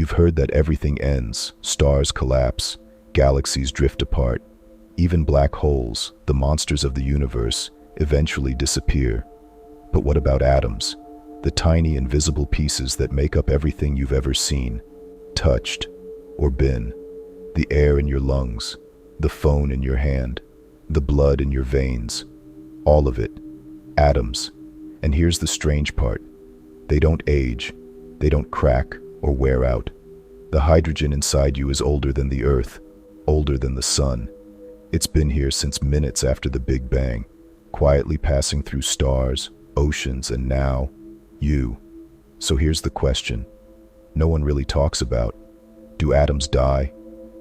You've heard that everything ends, stars collapse, galaxies drift apart. Even black holes, the monsters of the universe, eventually disappear. But what about atoms? The tiny invisible pieces that make up everything you've ever seen, touched, or been. The air in your lungs, the phone in your hand, the blood in your veins. All of it. Atoms. And here's the strange part. They don't age, they don't crack or wear out. The hydrogen inside you is older than the Earth, older than the sun. It's been here since minutes after the Big Bang, quietly passing through stars, oceans, and now, you. So here's the question no one really talks about. Do atoms die?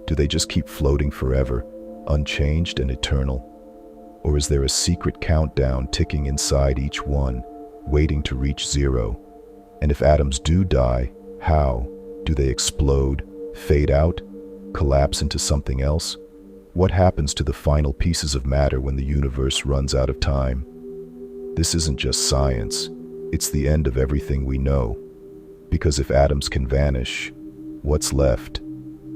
Do they just keep floating forever, unchanged and eternal? Or is there a secret countdown ticking inside each one, waiting to reach zero? And if atoms do die, how? Do they explode, fade out, collapse into something else? What happens to the final pieces of matter when the universe runs out of time? This isn't just science, it's the end of everything we know. Because if atoms can vanish, what's left?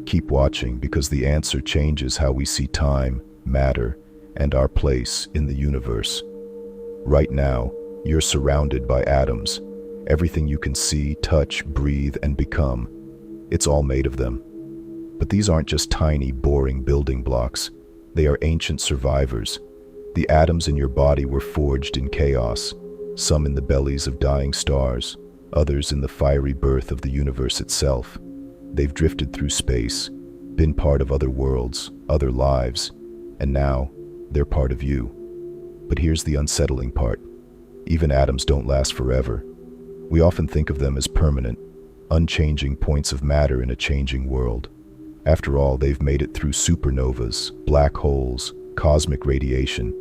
Keep watching, because the answer changes how we see time, matter, and our place in the universe. Right now, you're surrounded by atoms. Everything you can see, touch, breathe, and become. It's all made of them. But these aren't just tiny, boring building blocks. They are ancient survivors. The atoms in your body were forged in chaos, some in the bellies of dying stars, others in the fiery birth of the universe itself. They've drifted through space, been part of other worlds, other lives, and now they're part of you. But here's the unsettling part. Even atoms don't last forever. We often think of them as permanent, unchanging points of matter in a changing world. After all, they've made it through supernovas, black holes, cosmic radiation,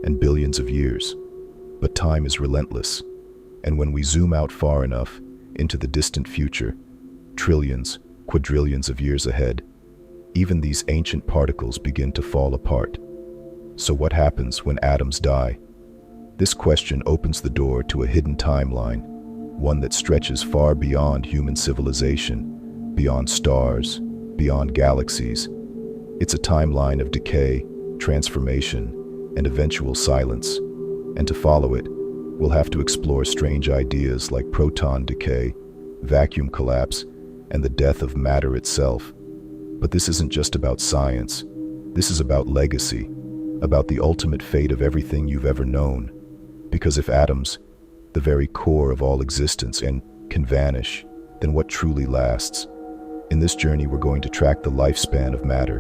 and billions of years. But time is relentless, and when we zoom out far enough into the distant future, trillions, quadrillions of years ahead, even these ancient particles begin to fall apart. So what happens when atoms die? This question opens the door to a hidden timeline, one that stretches far beyond human civilization, beyond stars, beyond galaxies. It's a timeline of decay, transformation, and eventual silence. And to follow it, we'll have to explore strange ideas like proton decay, vacuum collapse, and the death of matter itself. But this isn't just about science. This is about legacy, about the ultimate fate of everything you've ever known. Because if atoms, the very core of all existence, can vanish, then what truly lasts? In this journey, we're going to track the lifespan of matter,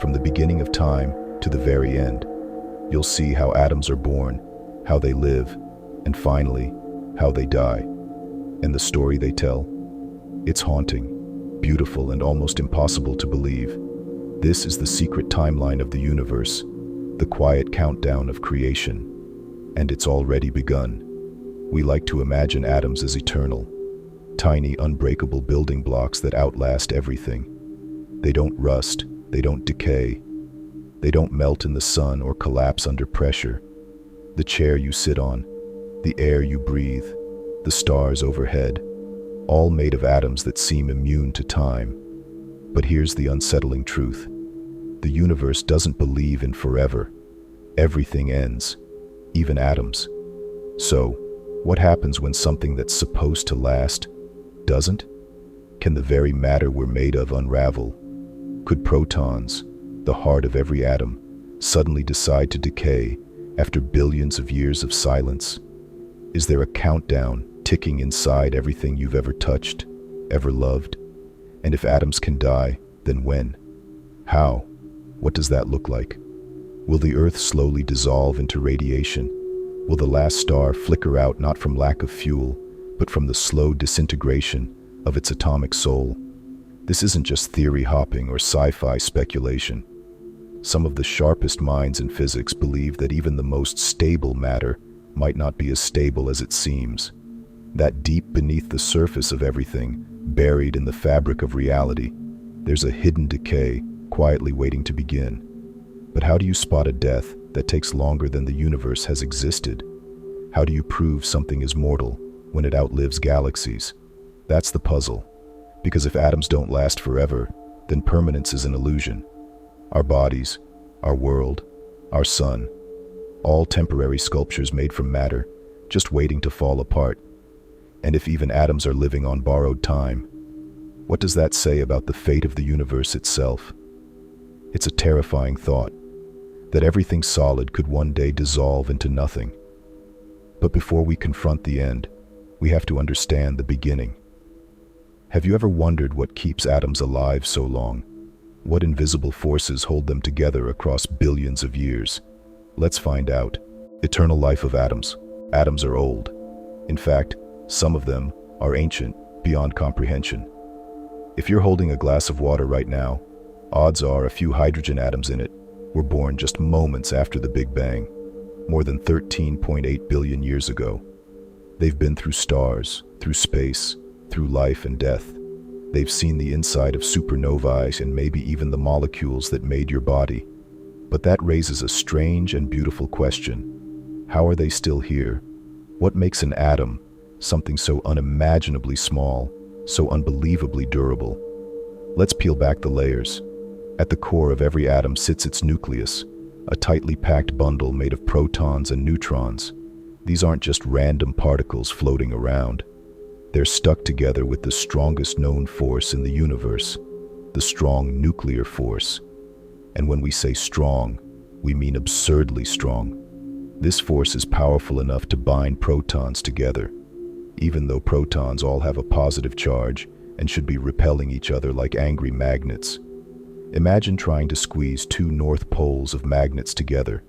from the beginning of time to the very end. You'll see how atoms are born, how they live, and finally, how they die. And the story they tell? It's haunting, beautiful, and almost impossible to believe. This is the secret timeline of the universe, the quiet countdown of creation. And it's already begun. We like to imagine atoms as eternal, tiny, unbreakable building blocks that outlast everything. They don't rust, they don't decay, they don't melt in the sun or collapse under pressure. The chair you sit on, the air you breathe, the stars overhead, all made of atoms that seem immune to time. But here's the unsettling truth. The universe doesn't believe in forever. Everything ends, even atoms. So, what happens when something that's supposed to last doesn't? Can the very matter we're made of unravel? Could protons, the heart of every atom, suddenly decide to decay after billions of years of silence? Is there a countdown ticking inside everything you've ever touched, ever loved? And if atoms can die, then when? How? What does that look like? Will the Earth slowly dissolve into radiation? Will the last star flicker out not from lack of fuel, but from the slow disintegration of its atomic soul? This isn't just theory hopping or sci-fi speculation. Some of the sharpest minds in physics believe that even the most stable matter might not be as stable as it seems. That deep beneath the surface of everything, buried in the fabric of reality, there's a hidden decay quietly waiting to begin. But how do you spot a death that takes longer than the universe has existed? How do you prove something is mortal when it outlives galaxies? That's the puzzle. Because if atoms don't last forever, then permanence is an illusion. Our bodies, our world, our sun, all temporary sculptures made from matter, just waiting to fall apart. And if even atoms are living on borrowed time, what does that say about the fate of the universe itself? It's a terrifying thought, that everything solid could one day dissolve into nothing. But before we confront the end, we have to understand the beginning. Have you ever wondered what keeps atoms alive so long? What invisible forces hold them together across billions of years? Let's find out. Eternal life of atoms. Atoms are old. In fact, some of them are ancient, beyond comprehension. If you're holding a glass of water right now, odds are a few hydrogen atoms in it were born just moments after the Big Bang, more than 13.8 billion years ago. They've been through stars, through space, through life and death. They've seen the inside of supernovae and maybe even the molecules that made your body. But that raises a strange and beautiful question. How are they still here? What makes an atom something so unimaginably small, so unbelievably durable? Let's peel back the layers. At the core of every atom sits its nucleus, a tightly packed bundle made of protons and neutrons. These aren't just random particles floating around. They're stuck together with the strongest known force in the universe, the strong nuclear force. And when we say strong, we mean absurdly strong. This force is powerful enough to bind protons together, even though protons all have a positive charge and should be repelling each other like angry magnets. Imagine trying to squeeze two north poles of magnets together.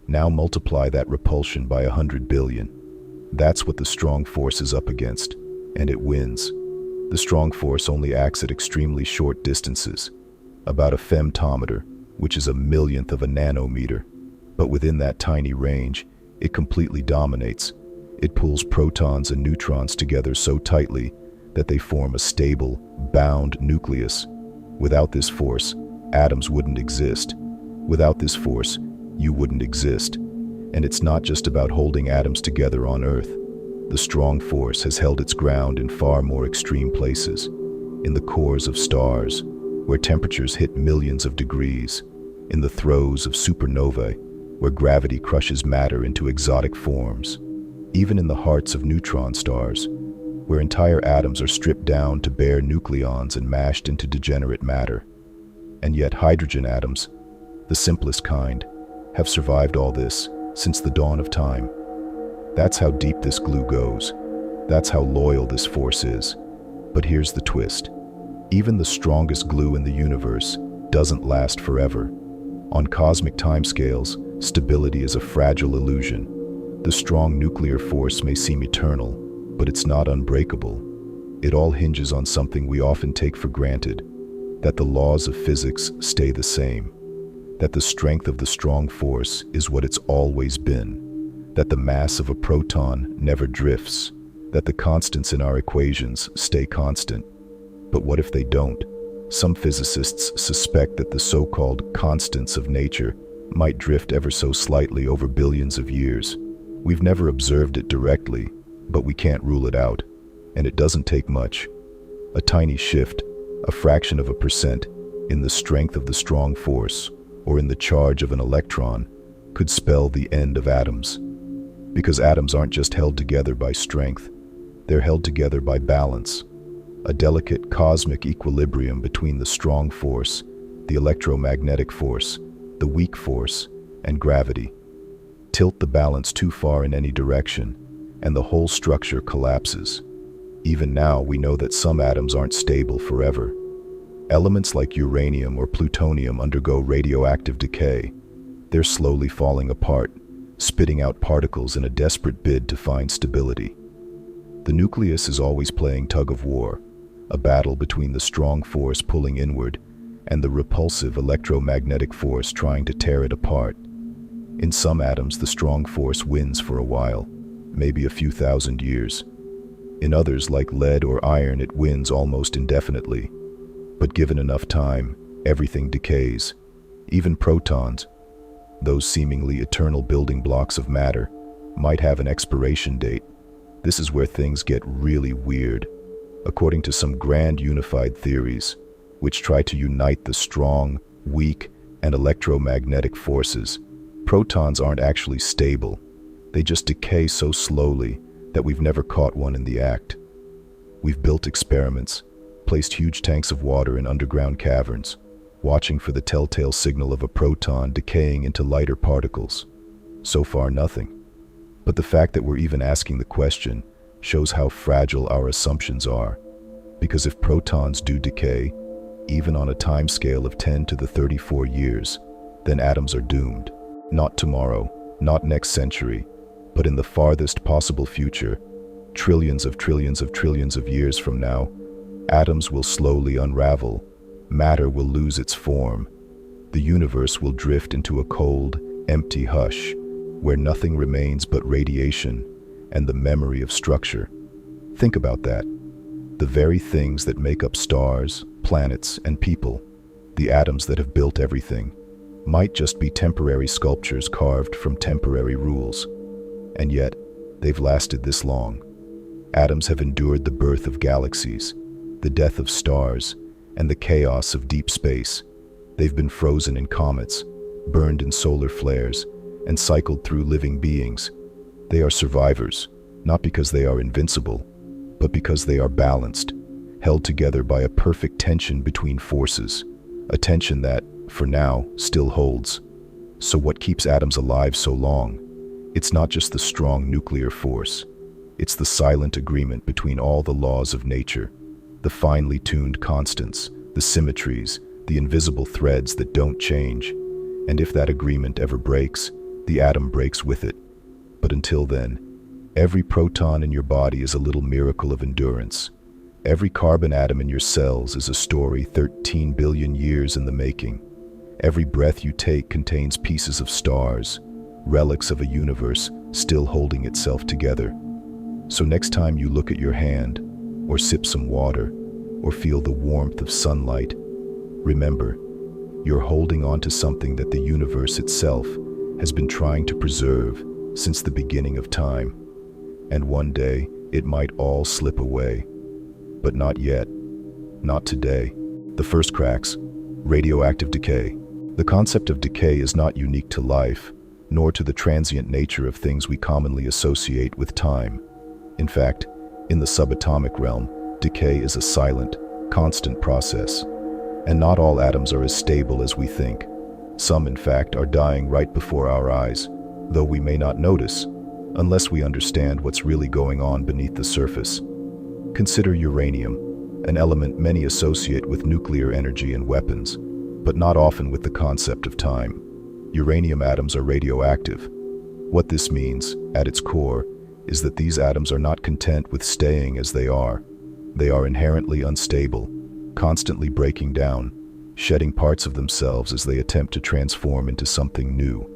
Now multiply that repulsion by 100 billion. That's what the strong force is up against, and it wins. The strong force only acts at extremely short distances, about a femtometer, which is a millionth of a nanometer. But within that tiny range, it completely dominates. It pulls protons and neutrons together so tightly that they form a stable, bound nucleus. Without this force, atoms wouldn't exist. Without this force, you wouldn't exist. And it's not just about holding atoms together on Earth. The strong force has held its ground in far more extreme places, in the cores of stars, where temperatures hit millions of degrees, in the throes of supernovae, where gravity crushes matter into exotic forms, even in the hearts of neutron stars, where entire atoms are stripped down to bare nucleons and mashed into degenerate matter. And yet hydrogen atoms, the simplest kind, have survived all this since the dawn of time. That's how deep this glue goes. That's how loyal this force is. But here's the twist. Even the strongest glue in the universe doesn't last forever. On cosmic timescales, stability is a fragile illusion. The strong nuclear force may seem eternal, but it's not unbreakable. It all hinges on something we often take for granted, that the laws of physics stay the same, that the strength of the strong force is what it's always been, that the mass of a proton never drifts, that the constants in our equations stay constant. But what if they don't? Some physicists suspect that the so-called constants of nature might drift ever so slightly over billions of years. We've never observed it directly, but we can't rule it out, and it doesn't take much. A tiny shift, a fraction of a percent, in the strength of the strong force, or in the charge of an electron, could spell the end of atoms. Because atoms aren't just held together by strength, they're held together by balance, a delicate cosmic equilibrium between the strong force, the electromagnetic force, the weak force, and gravity. Tilt the balance too far in any direction, and the whole structure collapses. Even now, we know that some atoms aren't stable forever. Elements like uranium or plutonium undergo radioactive decay. They're slowly falling apart, spitting out particles in a desperate bid to find stability. The nucleus is always playing tug-of-war, a battle between the strong force pulling inward and the repulsive electromagnetic force trying to tear it apart. In some atoms, the strong force wins for a while, maybe a few thousand years. In others, like lead or iron, it wins almost indefinitely. But given enough time, everything decays. Even protons, those seemingly eternal building blocks of matter, might have an expiration date. This is where things get really weird. according to some grand unified theories, which try to unite the strong, weak, and electromagnetic forces. Protons aren't actually stable. They just decay so slowly that we've never caught one in the act. We've built experiments, placed huge tanks of water in underground caverns, watching for the telltale signal of a proton decaying into lighter particles. So far, nothing. But the fact that we're even asking the question shows how fragile our assumptions are. Because if protons do decay, even on a timescale of 10 to the 34 years, then atoms are doomed. Not tomorrow, not next century, but in the farthest possible future, trillions of trillions of trillions of years from now, atoms will slowly unravel, matter will lose its form, the universe will drift into a cold, empty hush, where nothing remains but radiation and the memory of structure. Think about that. The very things that make up stars, planets, and people, the atoms that have built everything, might just be temporary sculptures carved from temporary rules. And yet, they've lasted this long. Atoms have endured the birth of galaxies, the death of stars, and the chaos of deep space. They've been frozen in comets, burned in solar flares, and cycled through living beings. They are survivors, not because they are invincible, but because they are balanced, held together by a perfect tension between forces, a tension that, for now, still holds. So what keeps atoms alive so long? It's not just the strong nuclear force. It's the silent agreement between all the laws of nature, the finely tuned constants, the symmetries, the invisible threads that don't change. And if that agreement ever breaks, the atom breaks with it. But until then, every proton in your body is a little miracle of endurance. Every carbon atom in your cells is a story 13 billion years in the making. Every breath you take contains pieces of stars, relics of a universe still holding itself together. So next time you look at your hand, or sip some water, or feel the warmth of sunlight, remember, you're holding on to something that the universe itself has been trying to preserve since the beginning of time. And one day, it might all slip away. But not yet. Not today. The first cracks: radioactive decay. The concept of decay is not unique to life, nor to the transient nature of things we commonly associate with time. In fact, in the subatomic realm, decay is a silent, constant process. And not all atoms are as stable as we think. Some, in fact, are dying right before our eyes, though we may not notice, unless we understand what's really going on beneath the surface. Consider uranium, an element many associate with nuclear energy and weapons, but not often with the concept of time. Uranium atoms are radioactive. What this means, at its core, is that these atoms are not content with staying as they are. They are inherently unstable, constantly breaking down, shedding parts of themselves as they attempt to transform into something new.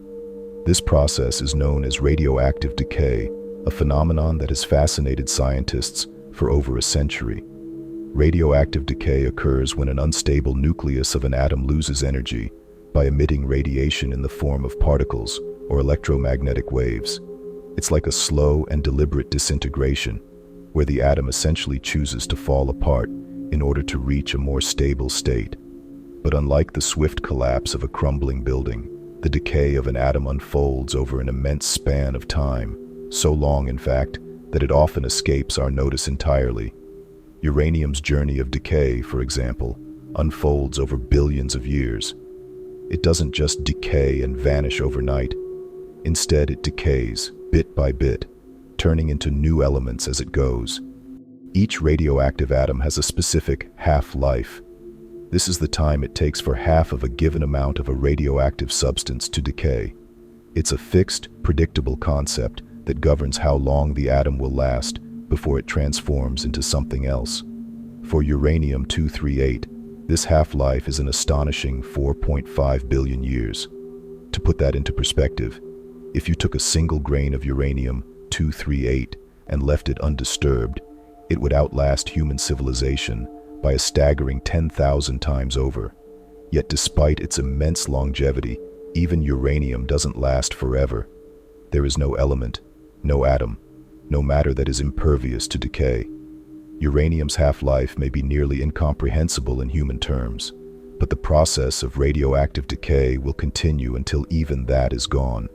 This process is known as radioactive decay, a phenomenon that has fascinated scientists for over a century. Radioactive decay occurs when an unstable nucleus of an atom loses energy by emitting radiation in the form of particles or electromagnetic waves. It's like a slow and deliberate disintegration, where the atom essentially chooses to fall apart in order to reach a more stable state. But unlike the swift collapse of a crumbling building, the decay of an atom unfolds over an immense span of time, so long, in fact, that it often escapes our notice entirely. Uranium's journey of decay, for example, unfolds over billions of years. It doesn't just decay and vanish overnight. Instead, it decays, bit by bit, turning into new elements as it goes. Each radioactive atom has a specific half-life. This is the time it takes for half of a given amount of a radioactive substance to decay. It's a fixed, predictable concept that governs how long the atom will last before it transforms into something else. For uranium-238, this half-life is an astonishing 4.5 billion years. To put that into perspective, if you took a single grain of uranium-238 and left it undisturbed, it would outlast human civilization by a staggering 10,000 times over. Yet despite its immense longevity, even uranium doesn't last forever. There is no element, no atom, no matter that is impervious to decay. Uranium's half-life may be nearly incomprehensible in human terms, but the process of radioactive decay will continue until even that is gone.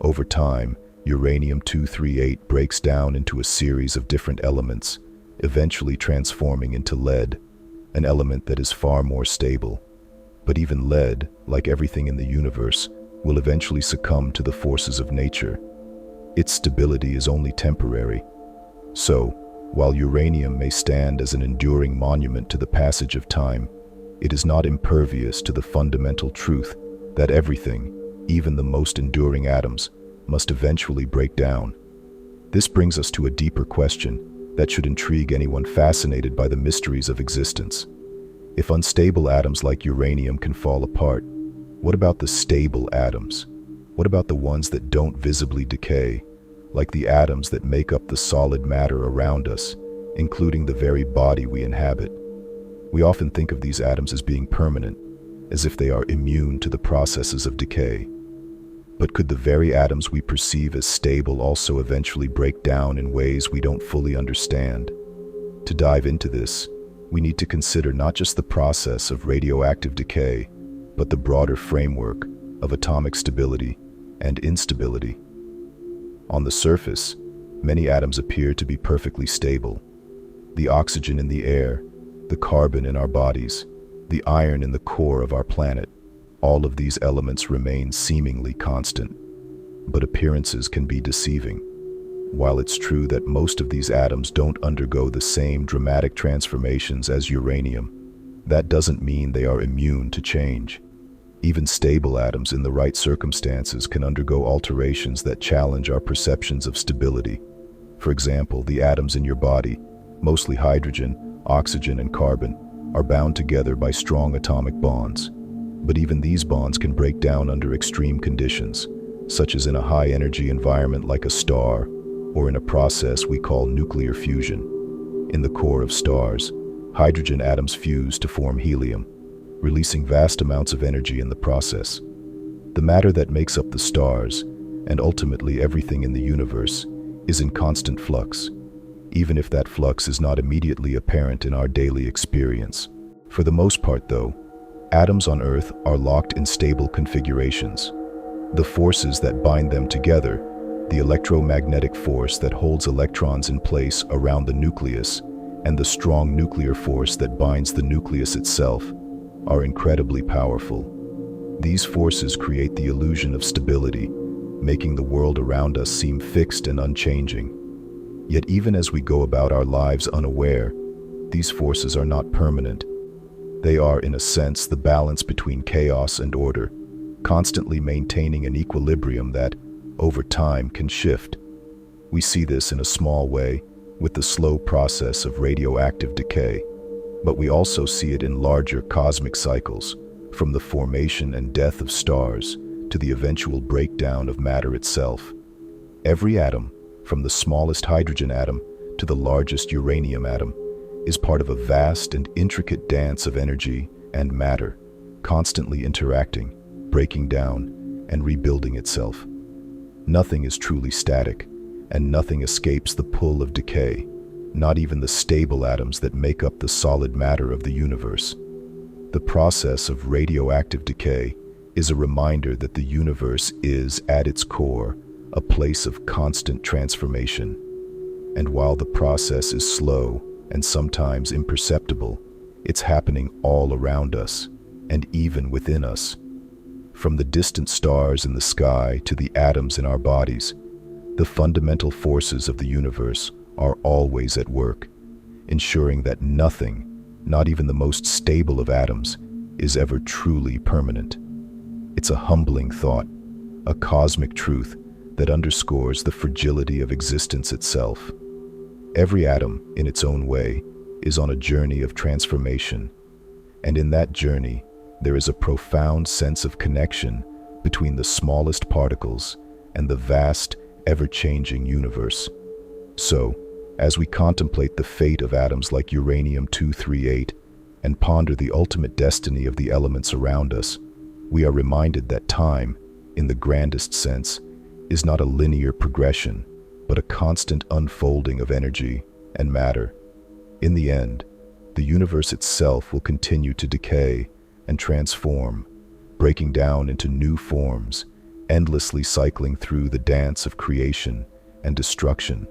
Over time, uranium-238 breaks down into a series of different elements, eventually transforming into lead, an element that is far more stable. But even lead, like everything in the universe, will eventually succumb to the forces of nature. Its stability is only temporary. So, while uranium may stand as an enduring monument to the passage of time, it is not impervious to the fundamental truth that everything, even the most enduring atoms, must eventually break down. This brings us to a deeper question that should intrigue anyone fascinated by the mysteries of existence. If unstable atoms like uranium can fall apart, what about the stable atoms? What about the ones that don't visibly decay, like the atoms that make up the solid matter around us, including the very body we inhabit? We often think of these atoms as being permanent, as if they are immune to the processes of decay. But could the very atoms we perceive as stable also eventually break down in ways we don't fully understand? To dive into this, we need to consider not just the process of radioactive decay, but the broader framework of atomic stability and instability. On the surface, many atoms appear to be perfectly stable. The oxygen in the air, the carbon in our bodies, the iron in the core of our planet, all of these elements remain seemingly constant. But appearances can be deceiving. While it's true that most of these atoms don't undergo the same dramatic transformations as uranium, that doesn't mean they are immune to change. Even stable atoms in the right circumstances can undergo alterations that challenge our perceptions of stability. For example, the atoms in your body, mostly hydrogen, oxygen, and carbon, are bound together by strong atomic bonds. But even these bonds can break down under extreme conditions, such as in a high-energy environment like a star, or in a process we call nuclear fusion. In the core of stars, hydrogen atoms fuse to form helium, releasing vast amounts of energy in the process. The matter that makes up the stars, and ultimately everything in the universe, is in constant flux, even if that flux is not immediately apparent in our daily experience. For the most part, though, atoms on Earth are locked in stable configurations. The forces that bind them together, the electromagnetic force that holds electrons in place around the nucleus, and the strong nuclear force that binds the nucleus itself, are incredibly powerful. These forces create the illusion of stability, making the world around us seem fixed and unchanging. Yet even as we go about our lives unaware, these forces are not permanent. They are, in a sense, the balance between chaos and order, constantly maintaining an equilibrium that, over time, can shift. We see this in a small way with the slow process of radioactive decay, but we also see it in larger cosmic cycles, from the formation and death of stars to the eventual breakdown of matter itself. Every atom, from the smallest hydrogen atom to the largest uranium atom, is part of a vast and intricate dance of energy and matter, constantly interacting, breaking down, and rebuilding itself. Nothing is truly static, and nothing escapes the pull of decay, not even the stable atoms that make up the solid matter of the universe. The process of radioactive decay is a reminder that the universe is, at its core, a place of constant transformation. And while the process is slow and sometimes imperceptible, it's happening all around us, and even within us. From the distant stars in the sky to the atoms in our bodies, the fundamental forces of the universe are always at work, ensuring that nothing, not even the most stable of atoms, is ever truly permanent. It's a humbling thought, a cosmic truth that underscores the fragility of existence itself. Every atom, in its own way, is on a journey of transformation, and in that journey, there is a profound sense of connection between the smallest particles and the vast, ever-changing universe. So, as we contemplate the fate of atoms like uranium-238 and ponder the ultimate destiny of the elements around us, we are reminded that time, in the grandest sense, is not a linear progression, but a constant unfolding of energy and matter. In the end, the universe itself will continue to decay and transform, breaking down into new forms, endlessly cycling through the dance of creation and destruction.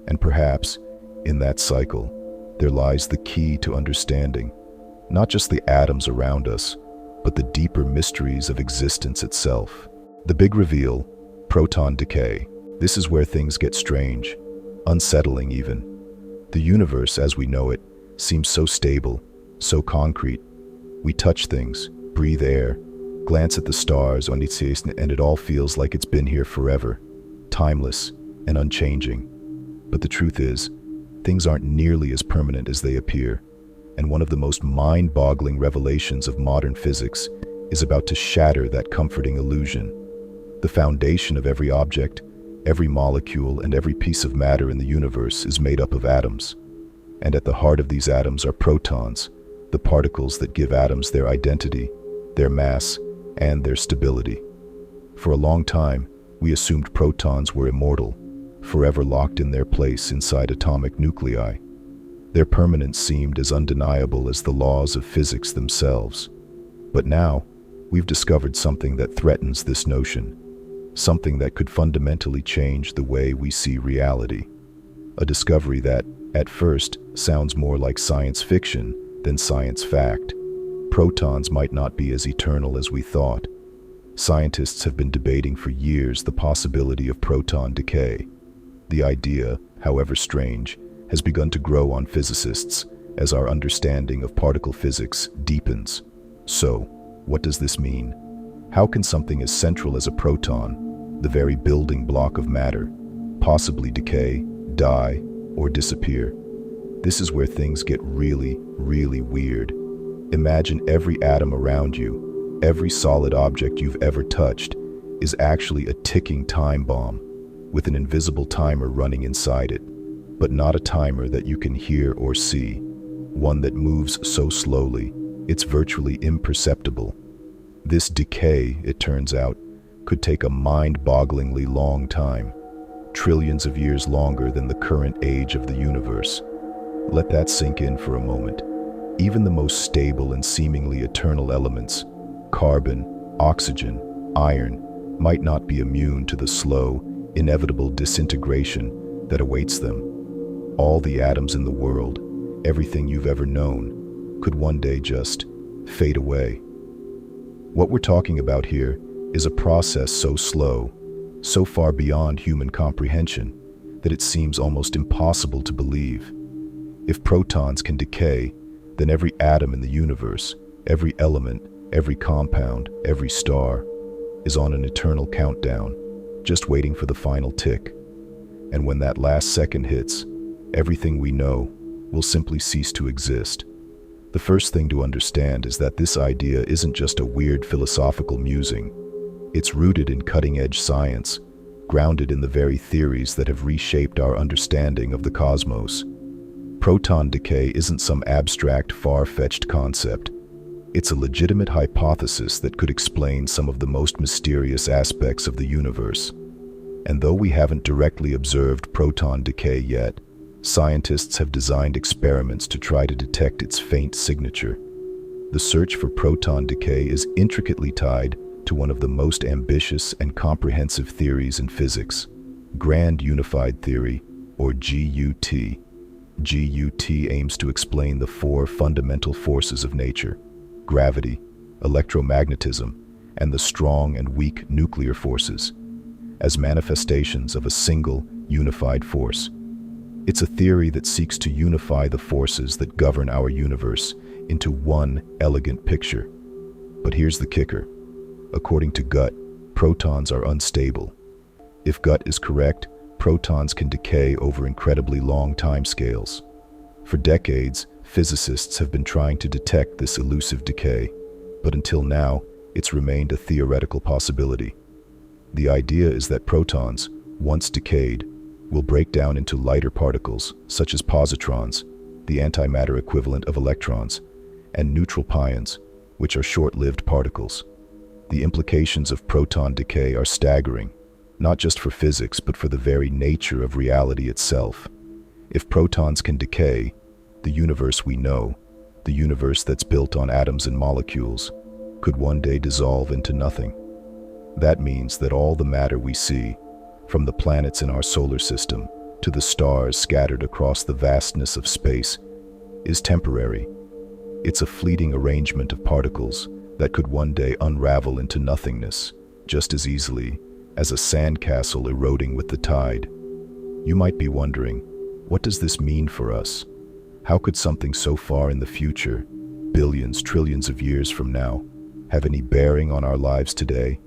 And perhaps, in that cycle, there lies the key to understanding not just the atoms around us, but the deeper mysteries of existence itself. The big reveal, proton decay. This is where things get strange, unsettling even. The universe, as we know it, seems so stable, so concrete. We touch things, breathe air, glance at the stars, and it all feels like it's been here forever, timeless and unchanging. But the truth is, things aren't nearly as permanent as they appear, and one of the most mind-boggling revelations of modern physics is about to shatter that comforting illusion. The foundation of every object, every molecule, and every piece of matter in the universe is made up of atoms. And at the heart of these atoms are protons, the particles that give atoms their identity, their mass, and their stability. For a long time, we assumed protons were immortal, forever locked in their place inside atomic nuclei. Their permanence seemed as undeniable as the laws of physics themselves. But now, we've discovered something that threatens this notion, something that could fundamentally change the way we see reality. A discovery that, at first, sounds more like science fiction than science fact. Protons might not be as eternal as we thought. Scientists have been debating for years the possibility of proton decay. The idea, however strange, has begun to grow on physicists as our understanding of particle physics deepens. So, what does this mean? How can something as central as a proton, the very building block of matter, possibly decay, die, or disappear? This is where things get really, really weird. Imagine every atom around you, every solid object you've ever touched, is actually a ticking time bomb, with an invisible timer running inside it. But not a timer that you can hear or see, one that moves so slowly, it's virtually imperceptible. This decay, it turns out, could take a mind-bogglingly long time, trillions of years longer than the current age of the universe. Let that sink in for a moment. Even the most stable and seemingly eternal elements, carbon, oxygen, iron, might not be immune to the slow, inevitable disintegration that awaits them. All the atoms in the world, everything you've ever known, could one day just fade away. What we're talking about here is a process so slow, so far beyond human comprehension, that it seems almost impossible to believe. If protons can decay, then every atom in the universe, every element, every compound, every star, is on an eternal countdown, just waiting for the final tick. And when that last second hits, everything we know will simply cease to exist. The first thing to understand is that this idea isn't just a weird philosophical musing. It's rooted in cutting-edge science, grounded in the very theories that have reshaped our understanding of the cosmos. Proton decay isn't some abstract, far-fetched concept. It's a legitimate hypothesis that could explain some of the most mysterious aspects of the universe. And though we haven't directly observed proton decay yet, scientists have designed experiments to try to detect its faint signature. The search for proton decay is intricately tied to one of the most ambitious and comprehensive theories in physics, Grand Unified Theory, or GUT. GUT aims to explain the four fundamental forces of nature: gravity, electromagnetism, and the strong and weak nuclear forces, as manifestations of a single, unified force. It's a theory that seeks to unify the forces that govern our universe into one elegant picture. But here's the kicker. According to GUT, protons are unstable. If GUT is correct, protons can decay over incredibly long timescales. For decades, physicists have been trying to detect this elusive decay, but until now, it's remained a theoretical possibility. The idea is that protons, once decayed, will break down into lighter particles, such as positrons, the antimatter equivalent of electrons, and neutral pions, which are short-lived particles. The implications of proton decay are staggering, not just for physics, but for the very nature of reality itself. If protons can decay, The universe we know, the universe that's built on atoms and molecules, could one day dissolve into nothing. That means that all the matter we see, from the planets in our solar system to the stars scattered across the vastness of space, is temporary. It's a fleeting arrangement of particles that could one day unravel into nothingness, just as easily as a sandcastle eroding with the tide. You might be wondering, what does this mean for us? How could something so far in the future, billions, trillions of years from now, have any bearing on our lives today?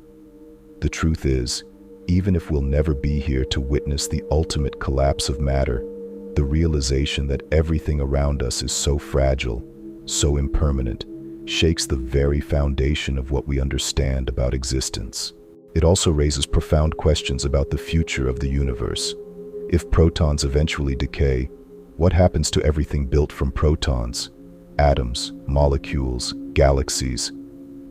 The truth is, even if we'll never be here to witness the ultimate collapse of matter, the realization that everything around us is so fragile, so impermanent, shakes the very foundation of what we understand about existence. It also raises profound questions about the future of the universe. If protons eventually decay, what happens to everything built from protons? Atoms, molecules, galaxies.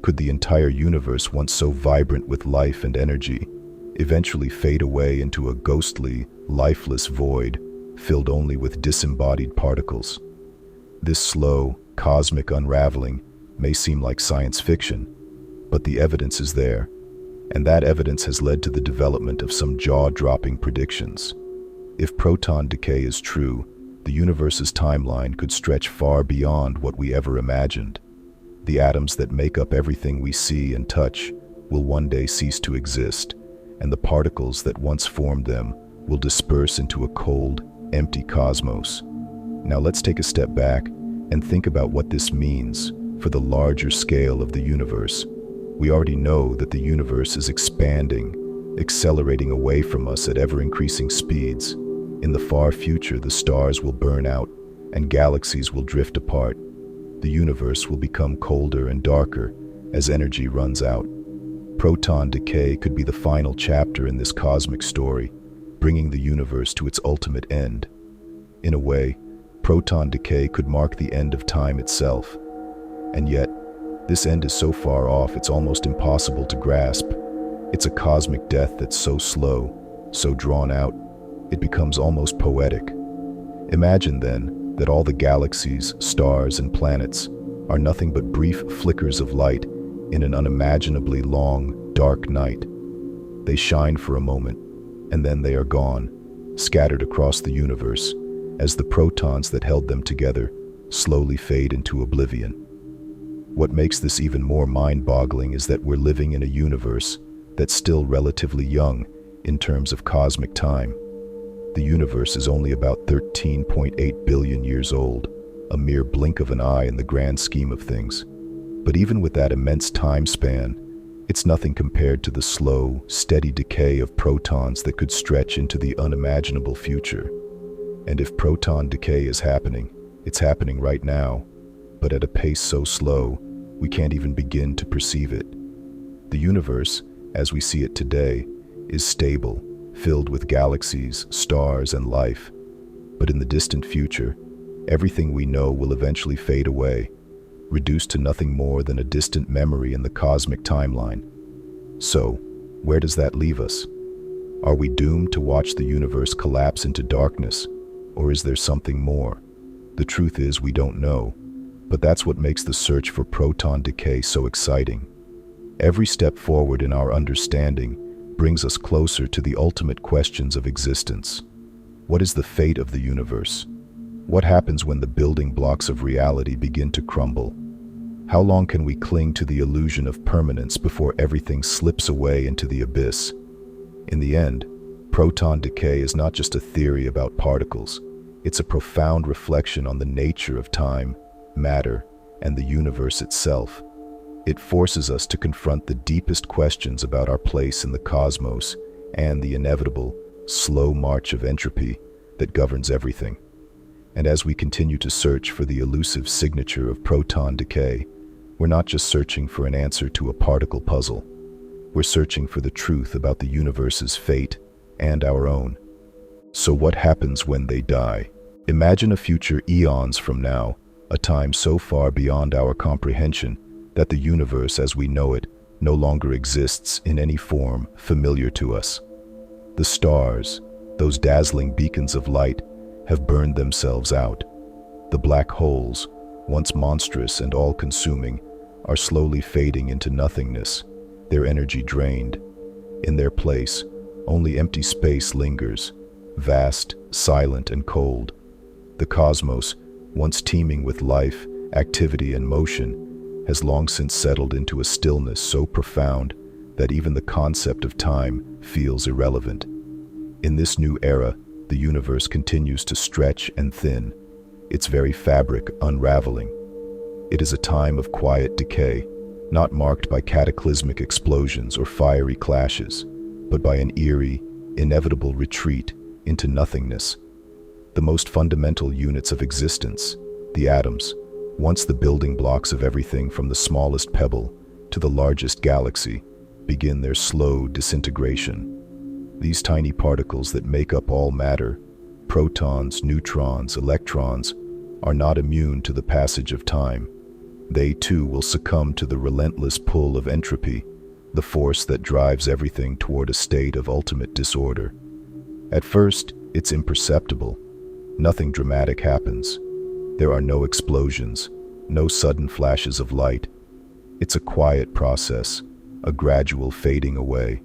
Could the entire universe, once so vibrant with life and energy, eventually fade away into a ghostly, lifeless void, filled only with disembodied particles? This slow, cosmic unraveling may seem like science fiction, but the evidence is there, and that evidence has led to the development of some jaw-dropping predictions. If proton decay is true, the universe's timeline could stretch far beyond what we ever imagined. The atoms that make up everything we see and touch will one day cease to exist, and the particles that once formed them will disperse into a cold, empty cosmos. Now let's take a step back and think about what this means for the larger scale of the universe. We already know that the universe is expanding, accelerating away from us at ever-increasing speeds. In the far future, the stars will burn out and galaxies will drift apart. The universe will become colder and darker as energy runs out. Proton decay could be the final chapter in this cosmic story, bringing the universe to its ultimate end. In a way, proton decay could mark the end of time itself. And yet, this end is so far off it's almost impossible to grasp. It's a cosmic death that's so slow, so drawn out, it becomes almost poetic. Imagine then that all the galaxies, stars, and planets are nothing but brief flickers of light in an unimaginably long, dark night. They shine for a moment, and then they are gone, scattered across the universe, as the protons that held them together slowly fade into oblivion. What makes this even more mind-boggling is that we're living in a universe that's still relatively young in terms of cosmic time. The universe is only about 13.8 billion years old, a mere blink of an eye in the grand scheme of things. But even with that immense time span, it's nothing compared to the slow, steady decay of protons that could stretch into the unimaginable future. And if proton decay is happening, it's happening right now, but at a pace so slow, we can't even begin to perceive it. The universe, as we see it today, is stable, filled with galaxies, stars, and life. But in the distant future, everything we know will eventually fade away, reduced to nothing more than a distant memory in the cosmic timeline. So, where does that leave us? Are we doomed to watch the universe collapse into darkness, or is there something more? The truth is we don't know, but that's what makes the search for proton decay so exciting. Every step forward in our understanding brings us closer to the ultimate questions of existence. What is the fate of the universe? What happens when the building blocks of reality begin to crumble? How long can we cling to the illusion of permanence before everything slips away into the abyss? In the end, proton decay is not just a theory about particles. It's a profound reflection on the nature of time, matter, and the universe itself. It forces us to confront the deepest questions about our place in the cosmos and the inevitable, slow march of entropy that governs everything. And as we continue to search for the elusive signature of proton decay, we're not just searching for an answer to a particle puzzle. We're searching for the truth about the universe's fate and our own. So what happens when they die? Imagine a future eons from now, a time so far beyond our comprehension that the universe as we know it no longer exists in any form familiar to us. The stars, those dazzling beacons of light, have burned themselves out. The black holes, once monstrous and all-consuming, are slowly fading into nothingness, their energy drained. In their place, only empty space lingers, vast, silent, and cold. The cosmos, once teeming with life, activity, and motion, has long since settled into a stillness so profound that even the concept of time feels irrelevant. In this new era, the universe continues to stretch and thin, its very fabric unraveling. It is a time of quiet decay, not marked by cataclysmic explosions or fiery clashes, but by an eerie, inevitable retreat into nothingness. The most fundamental units of existence, the atoms, once the building blocks of everything from the smallest pebble to the largest galaxy, begin their slow disintegration. These tiny particles that make up all matter, protons, neutrons, electrons, are not immune to the passage of time. They too will succumb to the relentless pull of entropy, the force that drives everything toward a state of ultimate disorder. At first, it's imperceptible. Nothing dramatic happens. There are no explosions, no sudden flashes of light. It's a quiet process, a gradual fading away.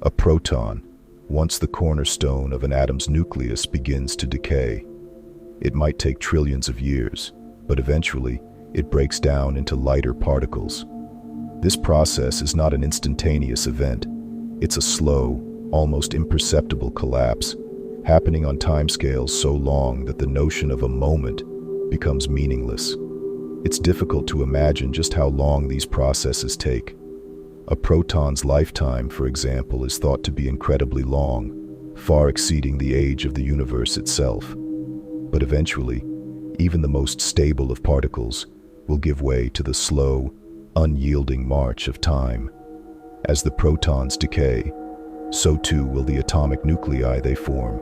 A proton, once the cornerstone of an atom's nucleus, begins to decay. It might take trillions of years, but eventually it breaks down into lighter particles. This process is not an instantaneous event. It's a slow, almost imperceptible collapse, happening on timescales so long that the notion of a moment becomes meaningless. It's difficult to imagine just how long these processes take. A proton's lifetime, for example, is thought to be incredibly long, far exceeding the age of the universe itself. But eventually, even the most stable of particles will give way to the slow, unyielding march of time. As the protons decay, so too will the atomic nuclei they form.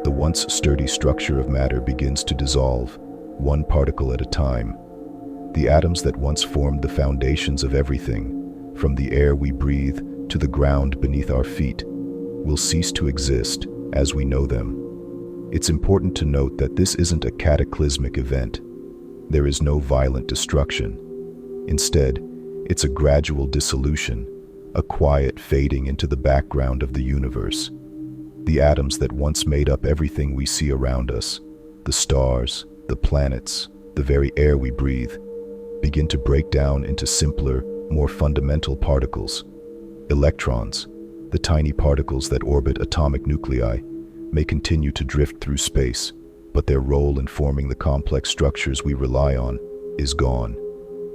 The once sturdy structure of matter begins to dissolve, one particle at a time. The atoms that once formed the foundations of everything, from the air we breathe to the ground beneath our feet, will cease to exist as we know them. It's important to note that this isn't a cataclysmic event. There is no violent destruction. Instead, it's a gradual dissolution, a quiet fading into the background of the universe. The atoms that once made up everything we see around us, the stars, the planets, the very air we breathe, begin to break down into simpler, more fundamental particles. Electrons, the tiny particles that orbit atomic nuclei, may continue to drift through space, but their role in forming the complex structures we rely on is gone.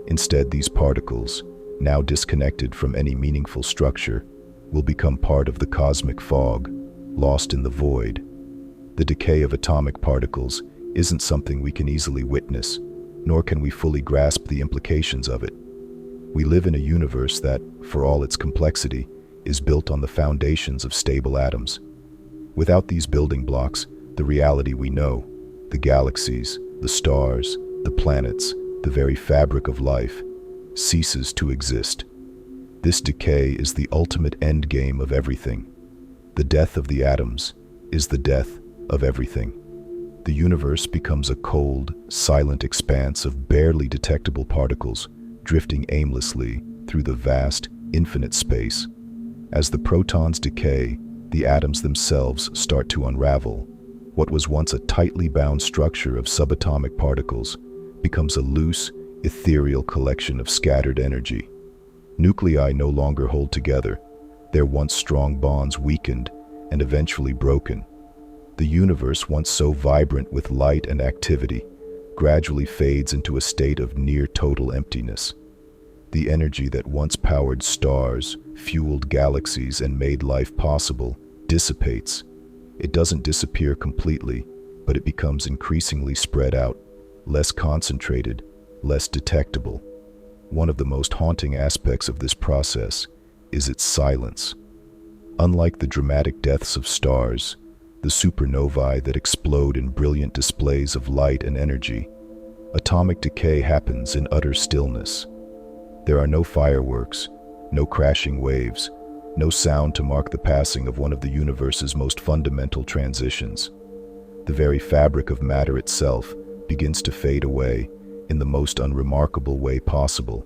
Instead, these particles, now disconnected from any meaningful structure, will become part of the cosmic fog, lost in the void. The decay of atomic particles isn't something we can easily witness, nor can we fully grasp the implications of it. We live in a universe that, for all its complexity, is built on the foundations of stable atoms. Without these building blocks, the reality we know, the galaxies, the stars, the planets, the very fabric of life, ceases to exist. This decay is the ultimate endgame of everything. The death of the atoms is the death of everything. The universe becomes a cold, silent expanse of barely detectable particles, drifting aimlessly through the vast, infinite space. As the protons decay, the atoms themselves start to unravel. What was once a tightly bound structure of subatomic particles becomes a loose, ethereal collection of scattered energy. Nuclei no longer hold together, their once strong bonds weakened and eventually broken. The universe, once so vibrant with light and activity, gradually fades into a state of near total emptiness. The energy that once powered stars, fueled galaxies, and made life possible dissipates. It doesn't disappear completely, but it becomes increasingly spread out, less concentrated, less detectable. One of the most haunting aspects of this process is its silence. Unlike the dramatic deaths of stars, the supernovae that explode in brilliant displays of light and energy, atomic decay happens in utter stillness. There are no fireworks, no crashing waves, no sound to mark the passing of one of the universe's most fundamental transitions. The very fabric of matter itself, begins to fade away in the most unremarkable way possible.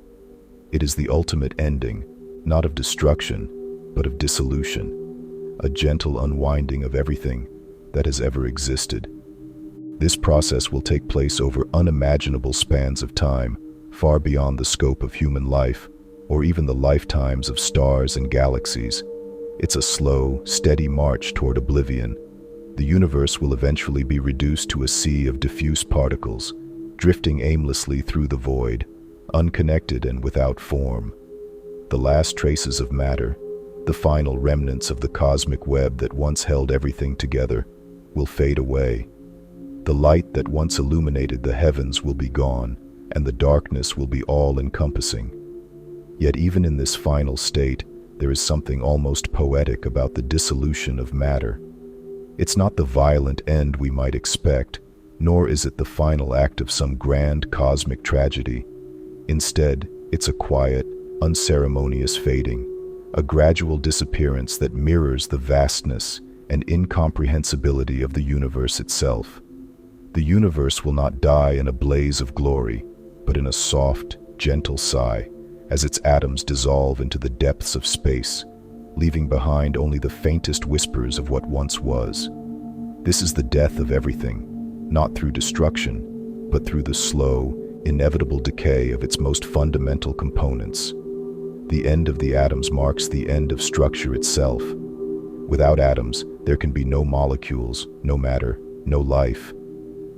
It is the ultimate ending, not of destruction, but of dissolution, a gentle unwinding of everything that has ever existed. This process will take place over unimaginable spans of time, far beyond the scope of human life, or even the lifetimes of stars and galaxies. It's a slow, steady march toward oblivion. The universe will eventually be reduced to a sea of diffuse particles, drifting aimlessly through the void, unconnected and without form. The last traces of matter, the final remnants of the cosmic web that once held everything together, will fade away. The light that once illuminated the heavens will be gone, and the darkness will be all-encompassing. Yet even in this final state, there is something almost poetic about the dissolution of matter. It's not the violent end we might expect, nor is it the final act of some grand cosmic tragedy. Instead, it's a quiet, unceremonious fading, a gradual disappearance that mirrors the vastness and incomprehensibility of the universe itself. The universe will not die in a blaze of glory, but in a soft, gentle sigh, as its atoms dissolve into the depths of space, leaving behind only the faintest whispers of what once was. This is the death of everything, not through destruction, but through the slow, inevitable decay of its most fundamental components. The end of the atoms marks the end of structure itself. Without atoms, there can be no molecules, no matter, no life.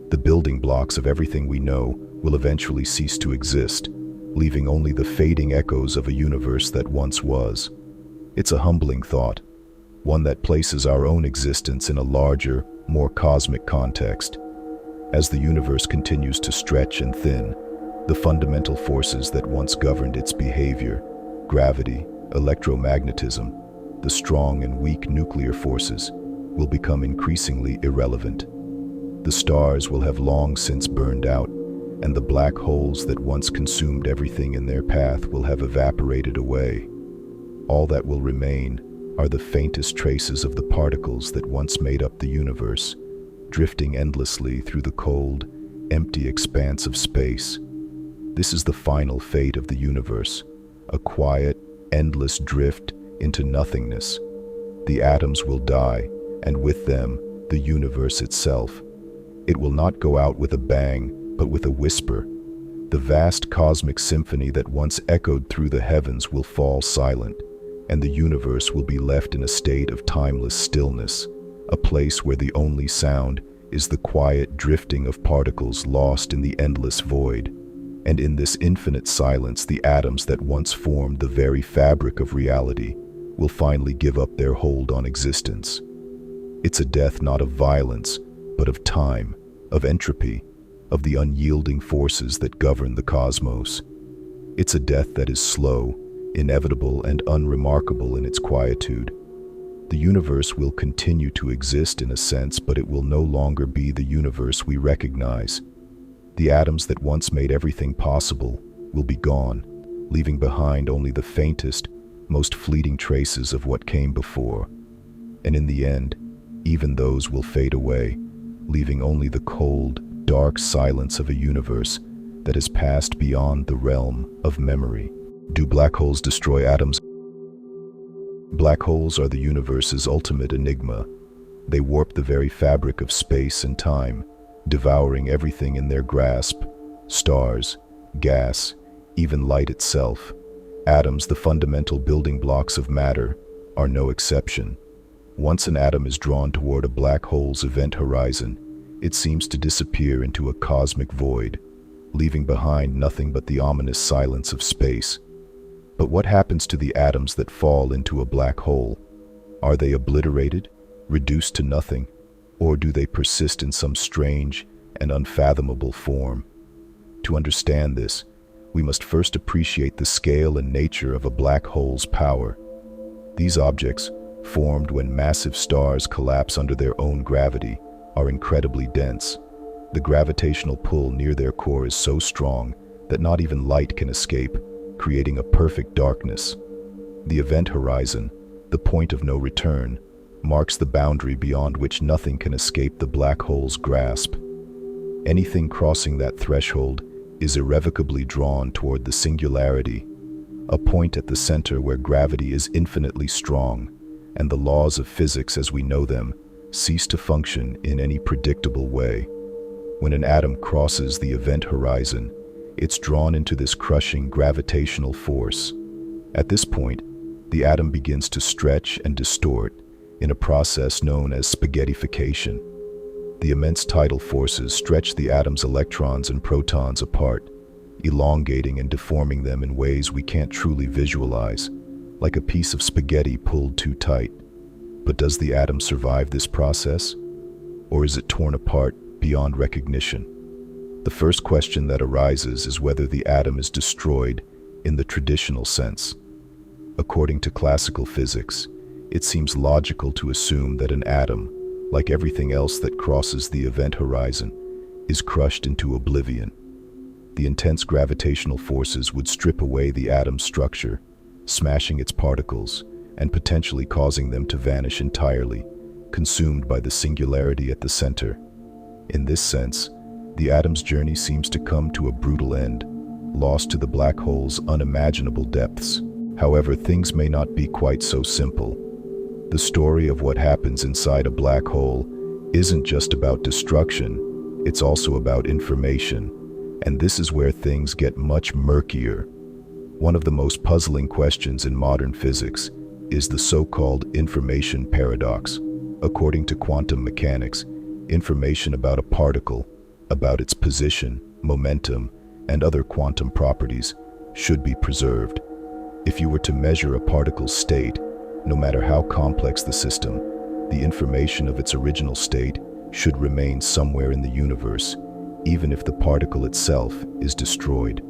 The building blocks of everything we know will eventually cease to exist, leaving only the fading echoes of a universe that once was. It's a humbling thought, one that places our own existence in a larger, more cosmic context. As the universe continues to stretch and thin, the fundamental forces that once governed its behavior, gravity, electromagnetism, the strong and weak nuclear forces, will become increasingly irrelevant. The stars will have long since burned out, and the black holes that once consumed everything in their path will have evaporated away. All that will remain are the faintest traces of the particles that once made up the universe, drifting endlessly through the cold, empty expanse of space. This is the final fate of the universe, a quiet, endless drift into nothingness. The atoms will die, and with them, the universe itself. It will not go out with a bang, but with a whisper. The vast cosmic symphony that once echoed through the heavens will fall silent, and the universe will be left in a state of timeless stillness, a place where the only sound is the quiet drifting of particles lost in the endless void. And in this infinite silence, the atoms that once formed the very fabric of reality will finally give up their hold on existence. It's a death not of violence, but of time, of entropy, of the unyielding forces that govern the cosmos. It's a death that is slow, inevitable, and unremarkable in its quietude. The universe will continue to exist in a sense, but it will no longer be the universe we recognize. The atoms that once made everything possible will be gone, leaving behind only the faintest, most fleeting traces of what came before. And in the end, even those will fade away, leaving only the cold, dark silence of a universe that has passed beyond the realm of memory. Do black holes destroy atoms? Black holes are the universe's ultimate enigma. They warp the very fabric of space and time, devouring everything in their grasp: stars, gas, even light itself. Atoms, the fundamental building blocks of matter, are no exception. Once an atom is drawn toward a black hole's event horizon, it seems to disappear into a cosmic void, leaving behind nothing but the ominous silence of space. But what happens to the atoms that fall into a black hole? Are they obliterated, reduced to nothing, or do they persist in some strange and unfathomable form? To understand this, we must first appreciate the scale and nature of a black hole's power. These objects, formed when massive stars collapse under their own gravity, are incredibly dense. The gravitational pull near their core is so strong that not even light can escape, creating a perfect darkness. The event horizon, the point of no return, marks the boundary beyond which nothing can escape the black hole's grasp. Anything crossing that threshold is irrevocably drawn toward the singularity, a point at the center where gravity is infinitely strong, and the laws of physics as we know them cease to function in any predictable way. When an atom crosses the event horizon, it's drawn into this crushing gravitational force. At this point, the atom begins to stretch and distort in a process known as spaghettification. The immense tidal forces stretch the atom's electrons and protons apart, elongating and deforming them in ways we can't truly visualize, like a piece of spaghetti pulled too tight. But does the atom survive this process? Or is it torn apart beyond recognition? The first question that arises is whether the atom is destroyed in the traditional sense. According to classical physics, it seems logical to assume that an atom, like everything else that crosses the event horizon, is crushed into oblivion. The intense gravitational forces would strip away the atom's structure, smashing its particles and potentially causing them to vanish entirely, consumed by the singularity at the center. In this sense, the atom's journey seems to come to a brutal end, lost to the black hole's unimaginable depths. However, things may not be quite so simple. The story of what happens inside a black hole isn't just about destruction, it's also about information, and this is where things get much murkier. One of the most puzzling questions in modern physics is the so-called information paradox. According to quantum mechanics, information about a particle, about its position, momentum, and other quantum properties should be preserved. If you were to measure a particle's state, no matter how complex the system, the information of its original state should remain somewhere in the universe, even if the particle itself is destroyed.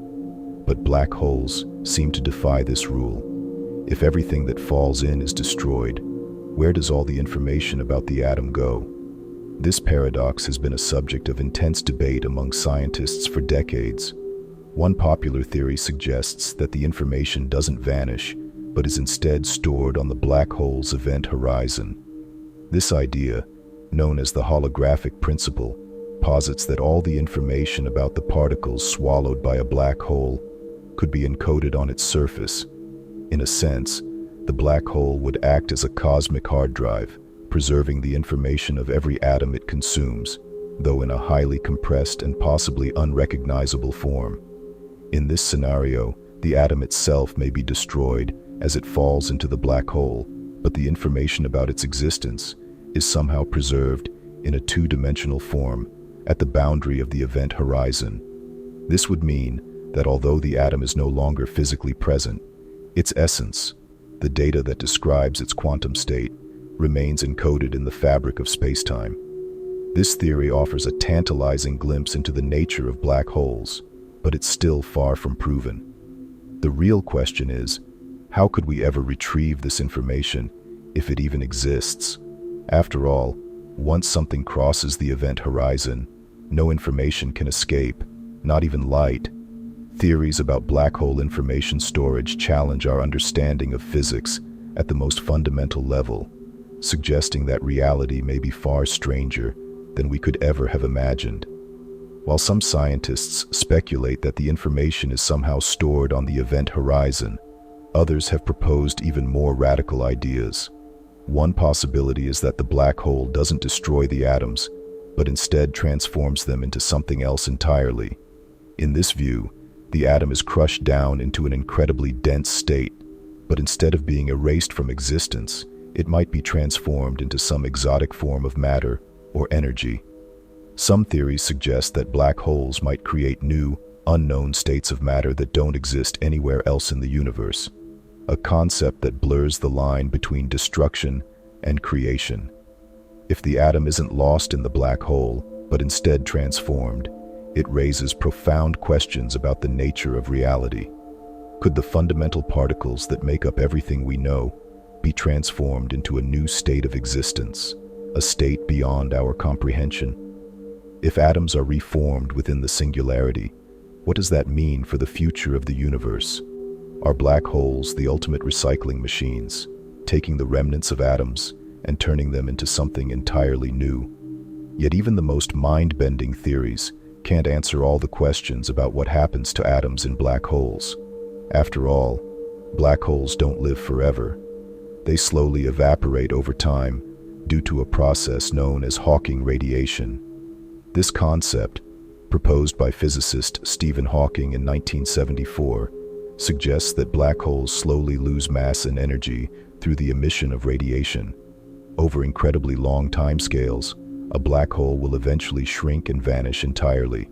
But black holes seem to defy this rule. If everything that falls in is destroyed, where does all the information about the atom go? This paradox has been a subject of intense debate among scientists for decades. One popular theory suggests that the information doesn't vanish, but is instead stored on the black hole's event horizon. This idea, known as the holographic principle, posits that all the information about the particles swallowed by a black hole could be encoded on its surface. In a sense, the black hole would act as a cosmic hard drive, preserving the information of every atom it consumes, though in a highly compressed and possibly unrecognizable form. In this scenario, the atom itself may be destroyed as it falls into the black hole, but the information about its existence is somehow preserved in a two-dimensional form at the boundary of the event horizon. This would mean that although the atom is no longer physically present, its essence, the data that describes its quantum state, remains encoded in the fabric of space-time. This theory offers a tantalizing glimpse into the nature of black holes, but it's still far from proven. The real question is, how could we ever retrieve this information, if it even exists? After all, once something crosses the event horizon, no information can escape, not even light. Theories about black hole information storage challenge our understanding of physics at the most fundamental level, suggesting that reality may be far stranger than we could ever have imagined. While some scientists speculate that the information is somehow stored on the event horizon, others have proposed even more radical ideas. One possibility is that the black hole doesn't destroy the atoms, but instead transforms them into something else entirely. In this view, the atom is crushed down into an incredibly dense state, but instead of being erased from existence, it might be transformed into some exotic form of matter or energy. Some theories suggest that black holes might create new, unknown states of matter that don't exist anywhere else in the universe, a concept that blurs the line between destruction and creation. If the atom isn't lost in the black hole, but instead transformed, it raises profound questions about the nature of reality. Could the fundamental particles that make up everything we know be transformed into a new state of existence, a state beyond our comprehension? If atoms are reformed within the singularity, what does that mean for the future of the universe? Are black holes the ultimate recycling machines, taking the remnants of atoms and turning them into something entirely new? Yet even the most mind-bending theories can't answer all the questions about what happens to atoms in black holes. After all, black holes don't live forever. They slowly evaporate over time due to a process known as Hawking radiation. This concept, proposed by physicist Stephen Hawking in 1974, suggests that black holes slowly lose mass and energy through the emission of radiation. Over incredibly long timescales, a black hole will eventually shrink and vanish entirely,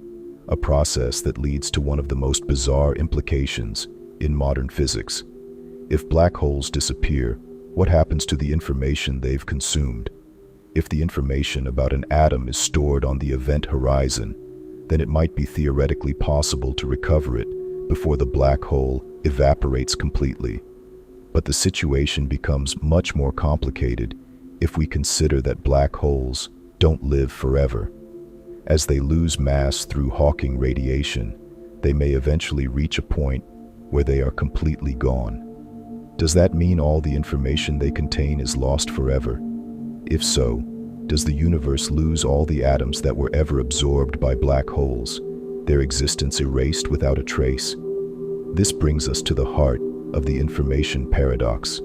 a process that leads to one of the most bizarre implications in modern physics. If black holes disappear, what happens to the information they've consumed? If the information about an atom is stored on the event horizon, then it might be theoretically possible to recover it before the black hole evaporates completely. But the situation becomes much more complicated if we consider that black holes don't live forever. As they lose mass through Hawking radiation, they may eventually reach a point where they are completely gone. Does that mean all the information they contain is lost forever? If so, does the universe lose all the atoms that were ever absorbed by black holes, their existence erased without a trace? This brings us to the heart of the information paradox.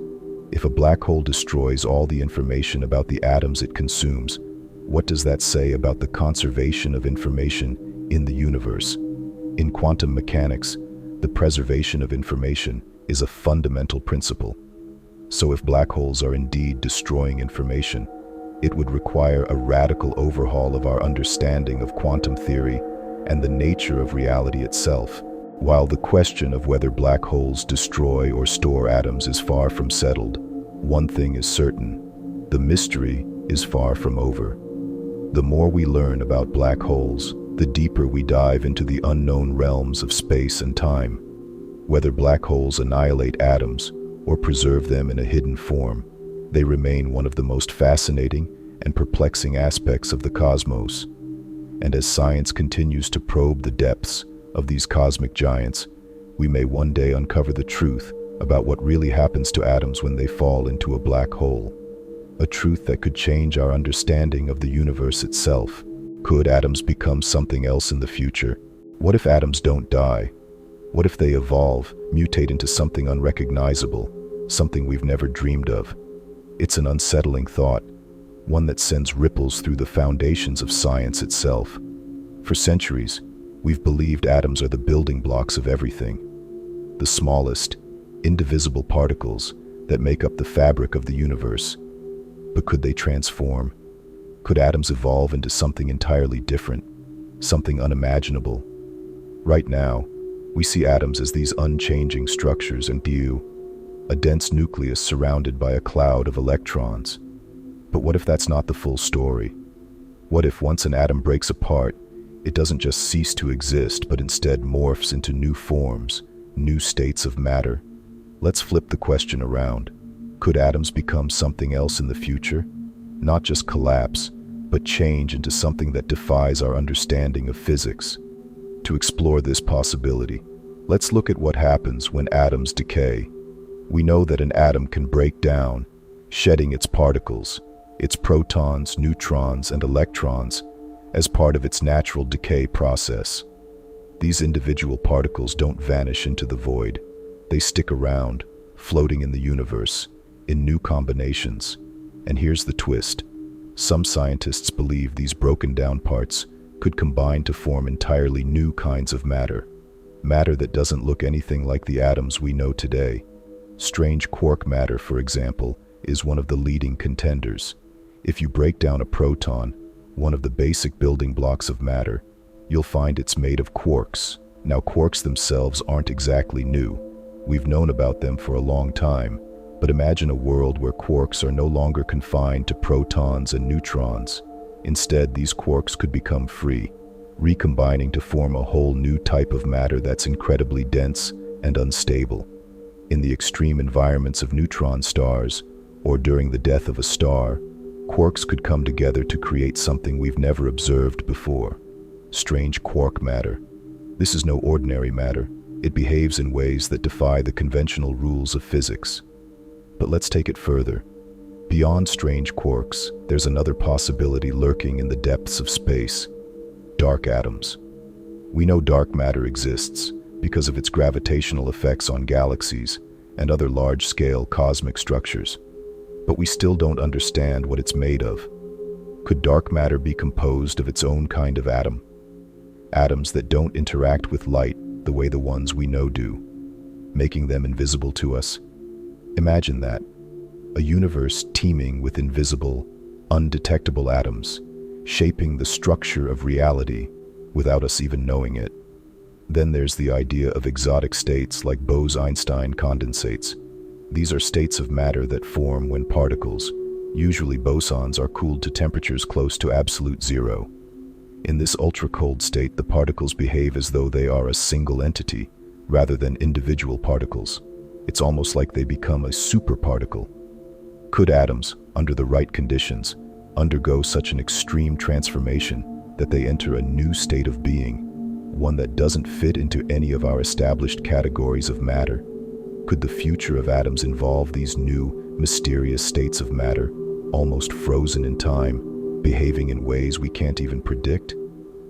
If a black hole destroys all the information about the atoms it consumes, what does that say about the conservation of information in the universe? In quantum mechanics, the preservation of information is a fundamental principle. So if black holes are indeed destroying information, it would require a radical overhaul of our understanding of quantum theory and the nature of reality itself. While the question of whether black holes destroy or store atoms is far from settled, one thing is certain: the mystery is far from over. The more we learn about black holes, the deeper we dive into the unknown realms of space and time. Whether black holes annihilate atoms or preserve them in a hidden form, they remain one of the most fascinating and perplexing aspects of the cosmos. And as science continues to probe the depths of these cosmic giants, we may one day uncover the truth about what really happens to atoms when they fall into a black hole. A truth that could change our understanding of the universe itself. Could atoms become something else in the future? What if atoms don't die? What if they evolve, mutate into something unrecognizable, something we've never dreamed of? It's an unsettling thought, one that sends ripples through the foundations of science itself. For centuries, we've believed atoms are the building blocks of everything, the smallest, indivisible particles that make up the fabric of the universe. But could they transform? Could atoms evolve into something entirely different, something unimaginable? Right now, we see atoms as these unchanging structures and view a dense nucleus surrounded by a cloud of electrons. But what if that's not the full story? What if once an atom breaks apart, it doesn't just cease to exist, but instead morphs into new forms, new states of matter? Let's flip the question around. Could atoms become something else in the future? Not just collapse, but change into something that defies our understanding of physics. To explore this possibility, let's look at what happens when atoms decay. We know that an atom can break down, shedding its particles, its protons, neutrons, and electrons, as part of its natural decay process. These individual particles don't vanish into the void. They stick around, floating in the universe, in new combinations. And here's the twist. Some scientists believe these broken down parts could combine to form entirely new kinds of matter. Matter that doesn't look anything like the atoms we know today. Strange quark matter, for example, is one of the leading contenders. If you break down a proton, one of the basic building blocks of matter, you'll find it's made of quarks. Now, quarks themselves aren't exactly new. We've known about them for a long time, but imagine a world where quarks are no longer confined to protons and neutrons. Instead, these quarks could become free, recombining to form a whole new type of matter that's incredibly dense and unstable. In the extreme environments of neutron stars, or during the death of a star, quarks could come together to create something we've never observed before. Strange quark matter. This is no ordinary matter. It behaves in ways that defy the conventional rules of physics. But let's take it further. Beyond strange quarks, there's another possibility lurking in the depths of space: dark atoms. We know dark matter exists because of its gravitational effects on galaxies and other large-scale cosmic structures, but we still don't understand what it's made of. Could dark matter be composed of its own kind of atom? Atoms that don't interact with light the way the ones we know do, making them invisible to us? Imagine that. A universe teeming with invisible, undetectable atoms, shaping the structure of reality without us even knowing it. Then there's the idea of exotic states like Bose-Einstein condensates. These are states of matter that form when particles, usually bosons, are cooled to temperatures close to absolute zero. In this ultra-cold state, the particles behave as though they are a single entity, rather than individual particles. It's almost like they become a superparticle. Could atoms, under the right conditions, undergo such an extreme transformation that they enter a new state of being, one that doesn't fit into any of our established categories of matter? Could the future of atoms involve these new, mysterious states of matter, almost frozen in time, behaving in ways we can't even predict?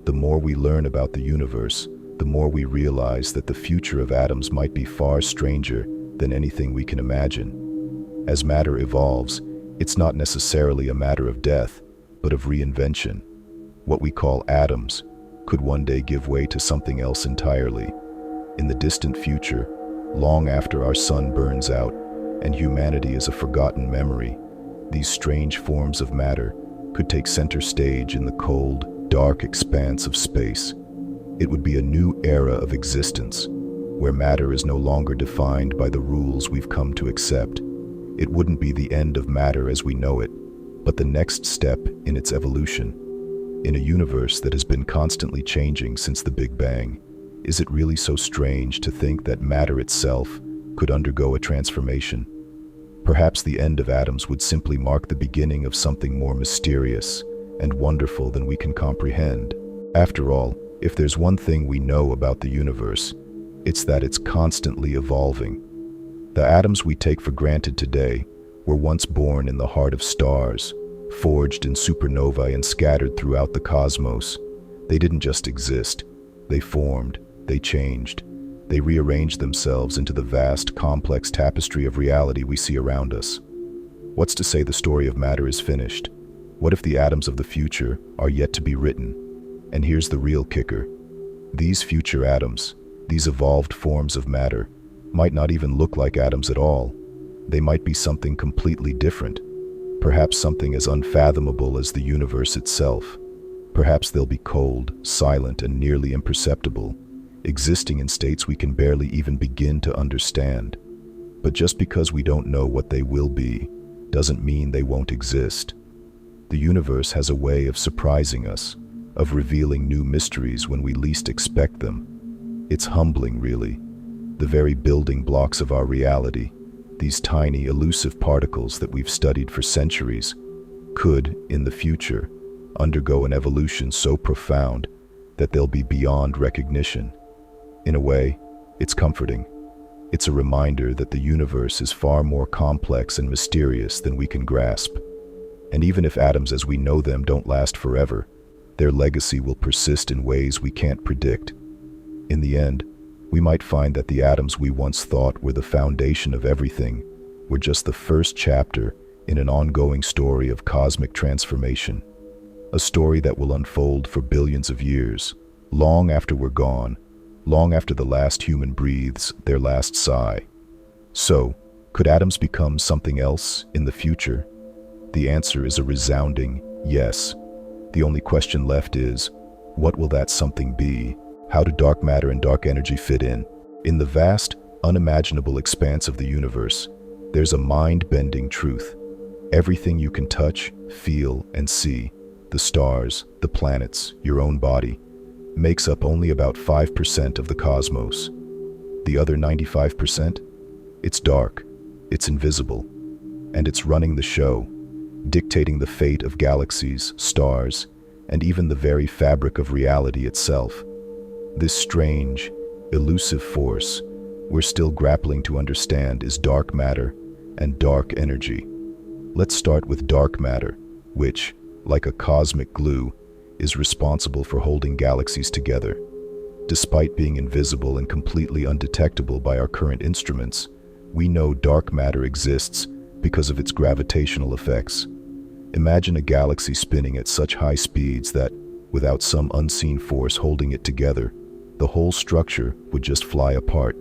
The more we learn about the universe, the more we realize that the future of atoms might be far stranger than anything we can imagine. As matter evolves, it's not necessarily a matter of death, but of reinvention. What we call atoms could one day give way to something else entirely. In the distant future, long after our sun burns out and humanity is a forgotten memory, these strange forms of matter could take center stage in the cold, dark expanse of space. It would be a new era of existence, where matter is no longer defined by the rules we've come to accept. It wouldn't be the end of matter as we know it, but the next step in its evolution. In a universe that has been constantly changing since the Big Bang, is it really so strange to think that matter itself could undergo a transformation? Perhaps the end of atoms would simply mark the beginning of something more mysterious and wonderful than we can comprehend. After all, if there's one thing we know about the universe, it's that it's constantly evolving. The atoms we take for granted today were once born in the heart of stars, forged in supernovae and scattered throughout the cosmos. They didn't just exist. They formed, they changed, they rearranged themselves into the vast, complex tapestry of reality we see around us. What's to say the story of matter is finished? What if the atoms of the future are yet to be written? And here's the real kicker. These future atoms, these evolved forms of matter, might not even look like atoms at all. They might be something completely different. Perhaps something as unfathomable as the universe itself. Perhaps they'll be cold, silent, and nearly imperceptible, existing in states we can barely even begin to understand. But just because we don't know what they will be, doesn't mean they won't exist. The universe has a way of surprising us, of revealing new mysteries when we least expect them. It's humbling, really. The very building blocks of our reality, these tiny, elusive particles that we've studied for centuries, could, in the future, undergo an evolution so profound that they'll be beyond recognition. In a way, it's comforting. It's a reminder that the universe is far more complex and mysterious than we can grasp. And even if atoms as we know them don't last forever, their legacy will persist in ways we can't predict. In the end, we might find that the atoms we once thought were the foundation of everything were just the first chapter in an ongoing story of cosmic transformation. A story that will unfold for billions of years, long after we're gone, long after the last human breathes their last sigh. So, could atoms become something else in the future? The answer is a resounding yes. The only question left is, what will that something be? How do dark matter and dark energy fit in? In the vast, unimaginable expanse of the universe, there's a mind-bending truth. Everything you can touch, feel, and see, the stars, the planets, your own body, makes up only about 5% of the cosmos. The other 95%? It's dark, it's invisible, and it's running the show, dictating the fate of galaxies, stars, and even the very fabric of reality itself. This strange, elusive force we're still grappling to understand is dark matter and dark energy. Let's start with dark matter, which, like a cosmic glue, is responsible for holding galaxies together. Despite being invisible and completely undetectable by our current instruments, we know dark matter exists because of its gravitational effects. Imagine a galaxy spinning at such high speeds that, without some unseen force holding it together, the whole structure would just fly apart.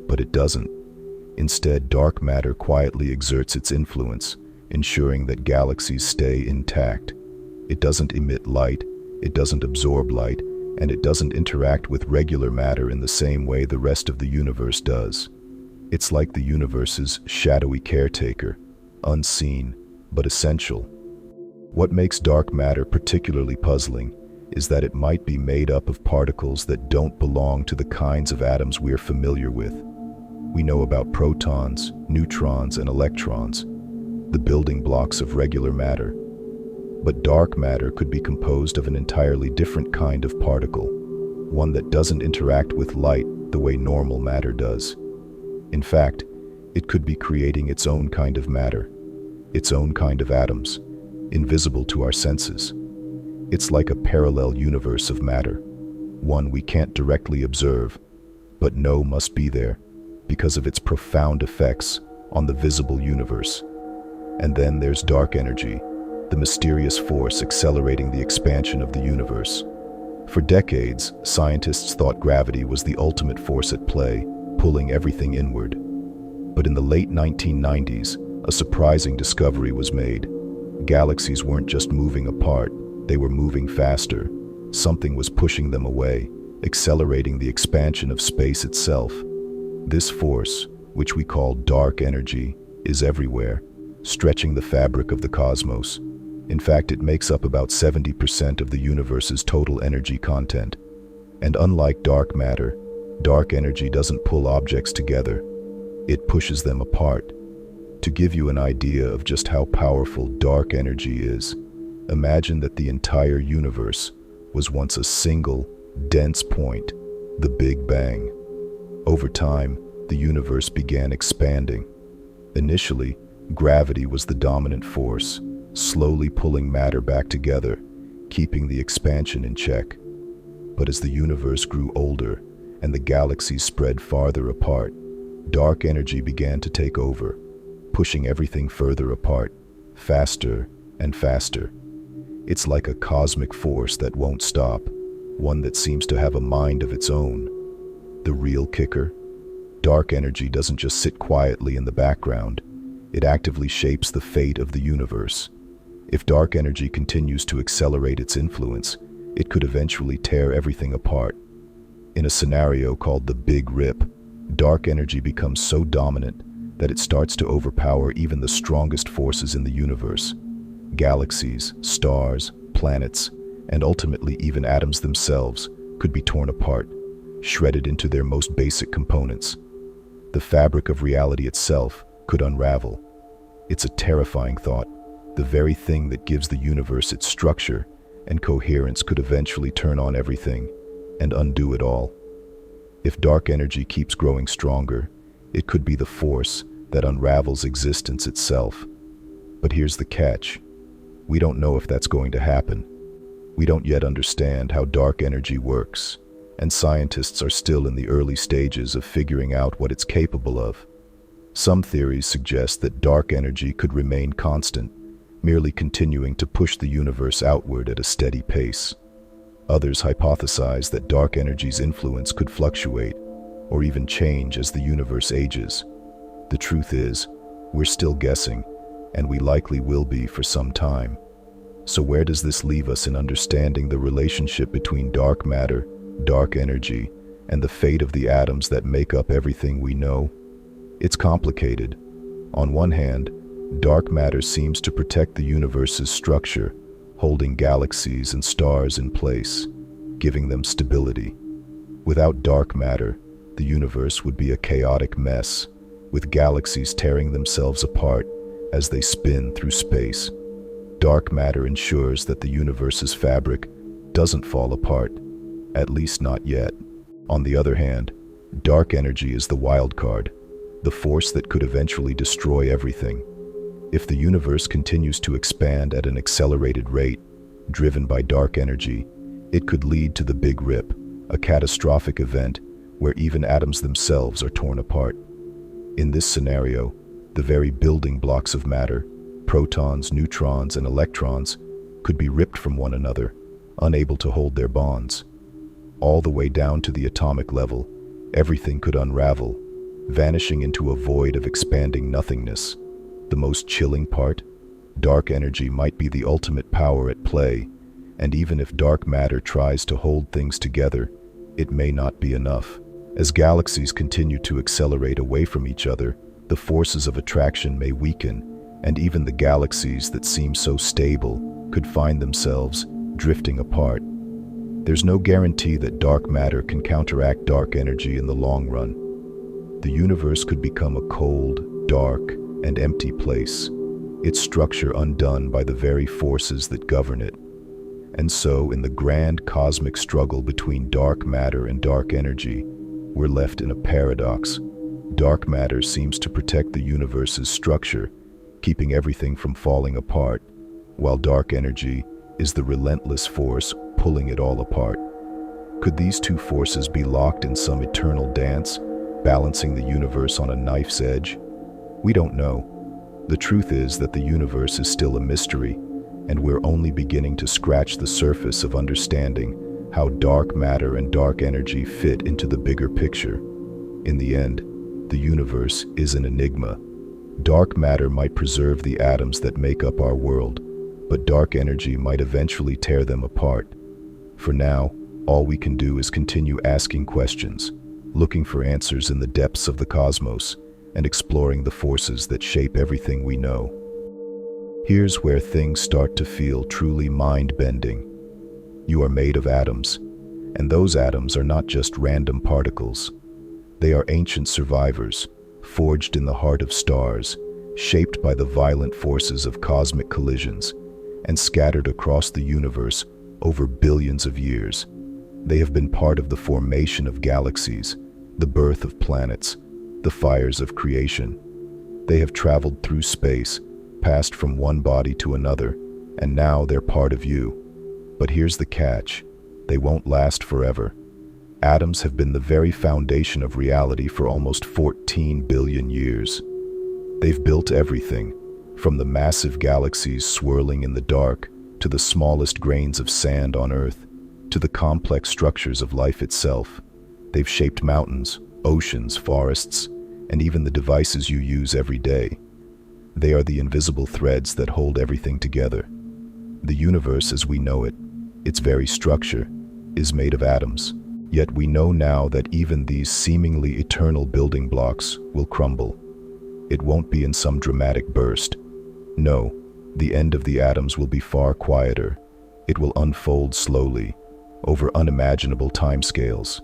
But it doesn't. Instead, dark matter quietly exerts its influence, ensuring that galaxies stay intact. It doesn't emit light, it doesn't absorb light, and it doesn't interact with regular matter in the same way the rest of the universe does. It's like the universe's shadowy caretaker, unseen but essential. What makes dark matter particularly puzzling is that it might be made up of particles that don't belong to the kinds of atoms we're familiar with. We know about protons, neutrons, and electrons, the building blocks of regular matter. But dark matter could be composed of an entirely different kind of particle, one that doesn't interact with light the way normal matter does. In fact, it could be creating its own kind of matter, its own kind of atoms, invisible to our senses. It's like a parallel universe of matter, one we can't directly observe, but know must be there because of its profound effects on the visible universe. And then there's dark energy, the mysterious force accelerating the expansion of the universe. For decades, scientists thought gravity was the ultimate force at play, pulling everything inward. But in the late 1990s, a surprising discovery was made. Galaxies weren't just moving apart, they were moving faster. Something was pushing them away, accelerating the expansion of space itself. This force, which we call dark energy, is everywhere, stretching the fabric of the cosmos. In fact, it makes up about 70% of the universe's total energy content. And unlike dark matter, dark energy doesn't pull objects together. It pushes them apart. To give you an idea of just how powerful dark energy is, imagine that the entire universe was once a single, dense point, the Big Bang. Over time, the universe began expanding. Initially, gravity was the dominant force, slowly pulling matter back together, keeping the expansion in check. But as the universe grew older and the galaxies spread farther apart, dark energy began to take over, pushing everything further apart, faster and faster. It's like a cosmic force that won't stop, one that seems to have a mind of its own. The real kicker? Dark energy doesn't just sit quietly in the background, it actively shapes the fate of the universe. If dark energy continues to accelerate its influence, it could eventually tear everything apart. In a scenario called the Big Rip, dark energy becomes so dominant that it starts to overpower even the strongest forces in the universe. Galaxies, stars, planets, and ultimately even atoms themselves could be torn apart, shredded into their most basic components. The fabric of reality itself could unravel. It's a terrifying thought. The very thing that gives the universe its structure and coherence could eventually turn on everything and undo it all. If dark energy keeps growing stronger, it could be the force that unravels existence itself. But here's the catch. We don't know if that's going to happen. We don't yet understand how dark energy works, and scientists are still in the early stages of figuring out what it's capable of. Some theories suggest that dark energy could remain constant, merely continuing to push the universe outward at a steady pace. Others hypothesize that dark energy's influence could fluctuate, or even change as the universe ages. The truth is, we're still guessing, and we likely will be for some time. So where does this leave us in understanding the relationship between dark matter, dark energy, and the fate of the atoms that make up everything we know? It's complicated. On one hand, dark matter seems to protect the universe's structure, holding galaxies and stars in place, giving them stability. Without dark matter, the universe would be a chaotic mess, with galaxies tearing themselves apart as they spin through space. Dark matter ensures that the universe's fabric doesn't fall apart, at least not yet. On the other hand, dark energy is the wild card, the force that could eventually destroy everything. If the universe continues to expand at an accelerated rate, driven by dark energy, it could lead to the Big Rip, a catastrophic event where even atoms themselves are torn apart. In this scenario, the very building blocks of matter, protons, neutrons, and electrons, could be ripped from one another, unable to hold their bonds. All the way down to the atomic level, everything could unravel, vanishing into a void of expanding nothingness. The most chilling part? Dark energy might be the ultimate power at play, and even if dark matter tries to hold things together, it may not be enough. As galaxies continue to accelerate away from each other, the forces of attraction may weaken, and even the galaxies that seem so stable could find themselves drifting apart. There's no guarantee that dark matter can counteract dark energy in the long run. The universe could become a cold, dark, and empty place, its structure undone by the very forces that govern it. And so, in the grand cosmic struggle between dark matter and dark energy, we're left in a paradox. Dark matter seems to protect the universe's structure, keeping everything from falling apart, while dark energy is the relentless force pulling it all apart. Could these two forces be locked in some eternal dance, balancing the universe on a knife's edge? We don't know. The truth is that the universe is still a mystery, and we're only beginning to scratch the surface of understanding how dark matter and dark energy fit into the bigger picture. In the end, the universe is an enigma. Dark matter might preserve the atoms that make up our world, but dark energy might eventually tear them apart. For now, all we can do is continue asking questions, looking for answers in the depths of the cosmos, and exploring the forces that shape everything we know. Here's where things start to feel truly mind-bending. You are made of atoms, and those atoms are not just random particles. They are ancient survivors, forged in the heart of stars, shaped by the violent forces of cosmic collisions, and scattered across the universe over billions of years. They have been part of the formation of galaxies, the birth of planets, the fires of creation. They have traveled through space, passed from one body to another, and now they're part of you. But here's the catch: they won't last forever. Atoms have been the very foundation of reality for almost 14 billion years. They've built everything, from the massive galaxies swirling in the dark, to the smallest grains of sand on Earth, to the complex structures of life itself. They've shaped mountains, oceans, forests, and even the devices you use every day. They are the invisible threads that hold everything together. The universe as we know it, its very structure, is made of atoms. Yet we know now that even these seemingly eternal building blocks will crumble. It won't be in some dramatic burst. No, the end of the atoms will be far quieter. It will unfold slowly, over unimaginable timescales,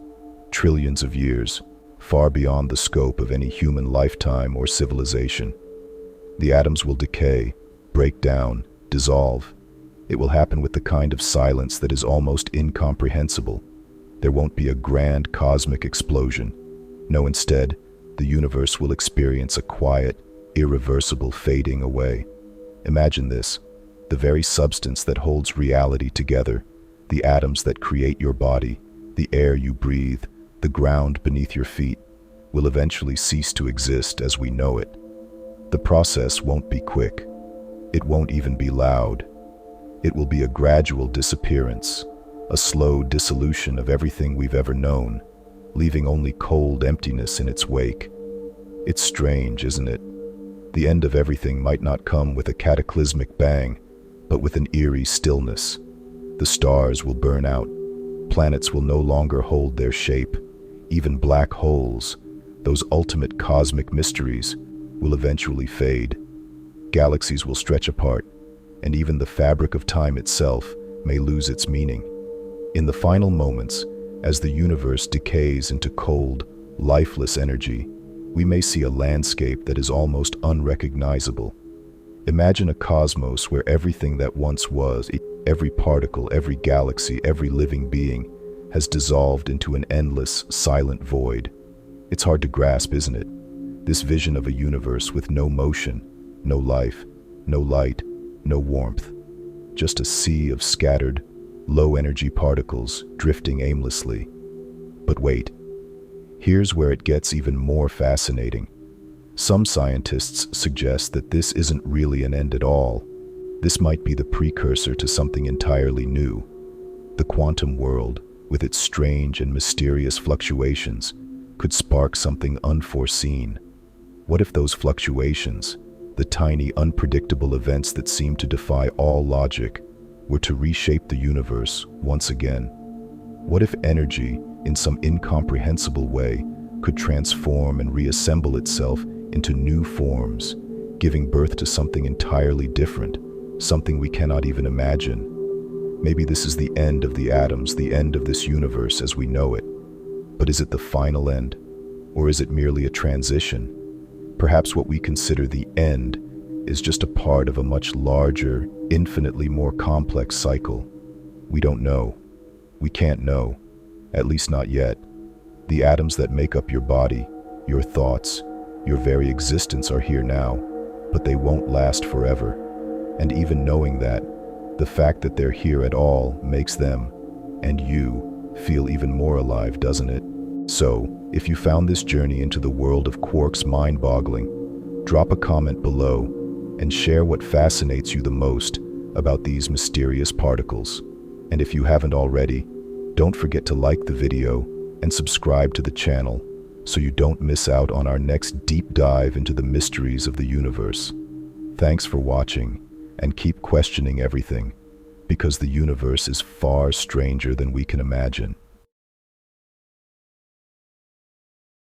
trillions of years, far beyond the scope of any human lifetime or civilization. The atoms will decay, break down, dissolve. It will happen with the kind of silence that is almost incomprehensible. There won't be a grand cosmic explosion. No, instead, the universe will experience a quiet, irreversible fading away. Imagine this: the very substance that holds reality together, the atoms that create your body, the air you breathe, the ground beneath your feet, will eventually cease to exist as we know it. The process won't be quick. It won't even be loud. It will be a gradual disappearance, a slow dissolution of everything we've ever known, leaving only cold emptiness in its wake. It's strange, isn't it? The end of everything might not come with a cataclysmic bang, but with an eerie stillness. The stars will burn out. Planets will no longer hold their shape. Even black holes, those ultimate cosmic mysteries, will eventually fade. Galaxies will stretch apart, and even the fabric of time itself may lose its meaning. In the final moments, as the universe decays into cold, lifeless energy, we may see a landscape that is almost unrecognizable. Imagine a cosmos where everything that once was, every particle, every galaxy, every living being, has dissolved into an endless, silent void. It's hard to grasp, isn't it? This vision of a universe with no motion, no life, no light, no warmth. Just a sea of scattered, low-energy particles drifting aimlessly. But wait, here's where it gets even more fascinating. Some scientists suggest that this isn't really an end at all. This might be the precursor to something entirely new. The quantum world, with its strange and mysterious fluctuations, could spark something unforeseen. What if those fluctuations, the tiny, unpredictable events that seem to defy all logic, were to reshape the universe once again? What if energy, in some incomprehensible way, could transform and reassemble itself into new forms, giving birth to something entirely different, something we cannot even imagine? Maybe this is the end of the atoms, the end of this universe as we know it. But is it the final end? Or is it merely a transition? Perhaps what we consider the end is just a part of a much larger, infinitely more complex cycle. We don't know. We can't know. At least not yet. The atoms that make up your body, your thoughts, your very existence are here now, but they won't last forever. And even knowing that, the fact that they're here at all makes them, and you, feel even more alive, doesn't it? So, if you found this journey into the world of quarks mind-boggling, drop a comment below and share what fascinates you the most about these mysterious particles. And if you haven't already, don't forget to like the video and subscribe to the channel so you don't miss out on our next deep dive into the mysteries of the universe. Thanks for watching, and keep questioning everything, because the universe is far stranger than we can imagine.